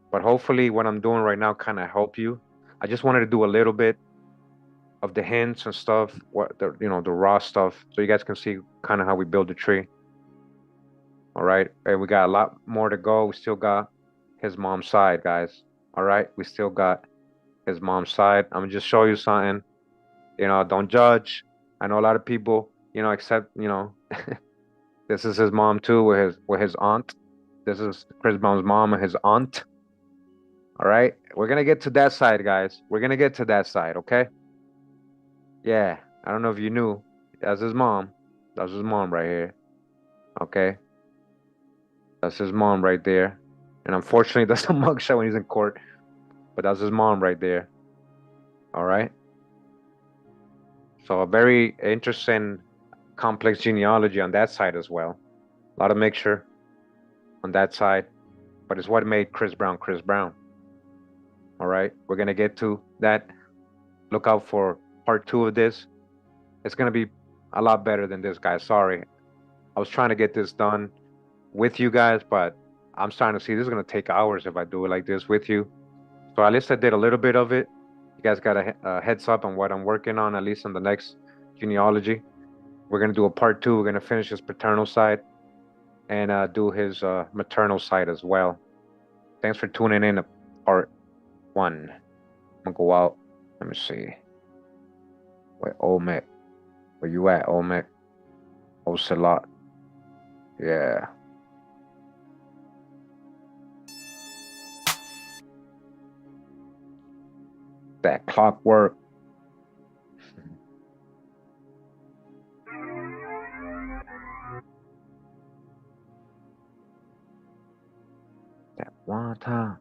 But hopefully, what I'm doing right now kind of help you. I just wanted to do a little bit of the hints and stuff, the raw stuff, so you guys can see kind of how we build the tree. All right, and we got a lot more to go. We still got his mom's side, guys. All right, we still got his mom's side. I'm gonna just show you something. Don't judge. I know a lot of people, accept, this is his mom too, with his aunt. This is Chris Brown's mom and his aunt. All right, we're gonna get to that side, guys. We're gonna get to that side, okay? Yeah, I don't know if you knew. That's his mom. That's his mom right here. Okay, that's his mom right there. And unfortunately, that's a mugshot when he's in court. But that's his mom right there. All right. So a very interesting, complex genealogy on that side as well. A lot of mixture on that side, but it's what made Chris Brown Chris Brown. All right, we're gonna get to that. Look out for part two of this. It's gonna be a lot better than this, guys. Sorry, I was trying to get this done with you guys, but I'm starting to see this is gonna take hours if I do it like this with you. So at least I did a little bit of it. You guys got a heads up on what I'm working on, at least on the next genealogy. We're gonna do a part two. We're gonna finish his paternal side and do his maternal side as well. Thanks for tuning in to part one. I'm gonna go out. Let me see. Wait, Olmec. Where you at, Olmec? Ocelot. Yeah. That clockwork. That one time.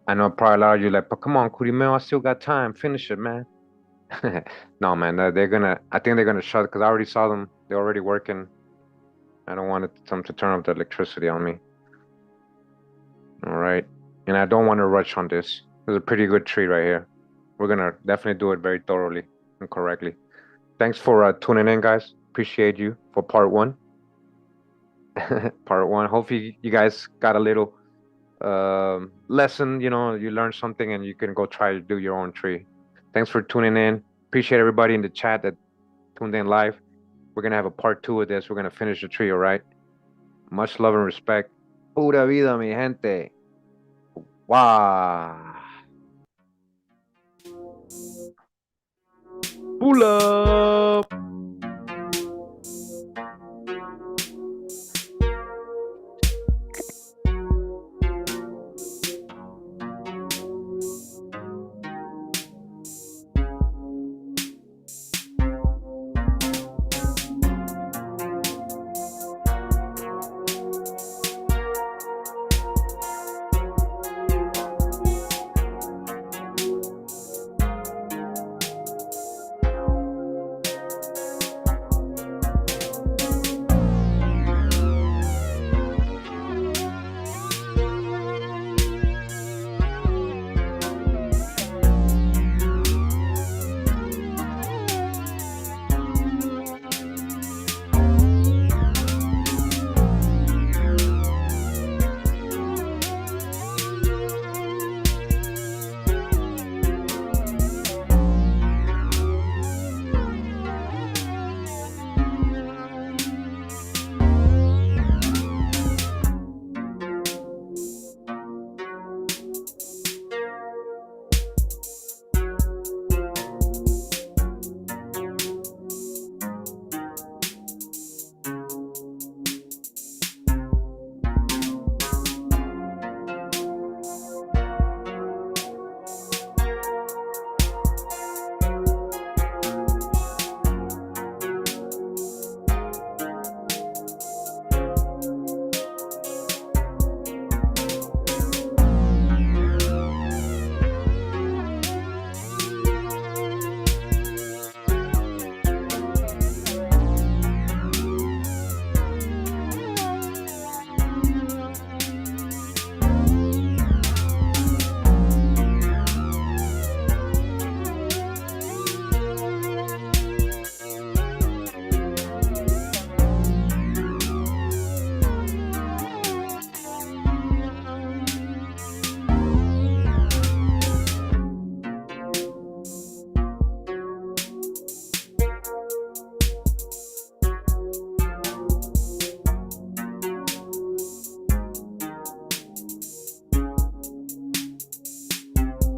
I know probably a lot of you like, but come on, Kurimeo, I still got time. Finish it, man. No, man, they're gonna. I think they're gonna shut because I already saw them. They're already working. I don't want them to turn off the electricity on me. All right, and I don't want to rush on this. This is a pretty good tree right here. We're gonna definitely do it very thoroughly and correctly. Thanks for tuning in, guys. Appreciate you for part one. Part one. Hopefully, you guys got a little lesson. You know, you learned something, and you can go try to do your own tree. Thanks for tuning in. Appreciate everybody in the chat that tuned in live. We're gonna have a part two of this. We're gonna finish the tree, all right? Much love and respect. Pura vida, mi gente. Wow. Pull up.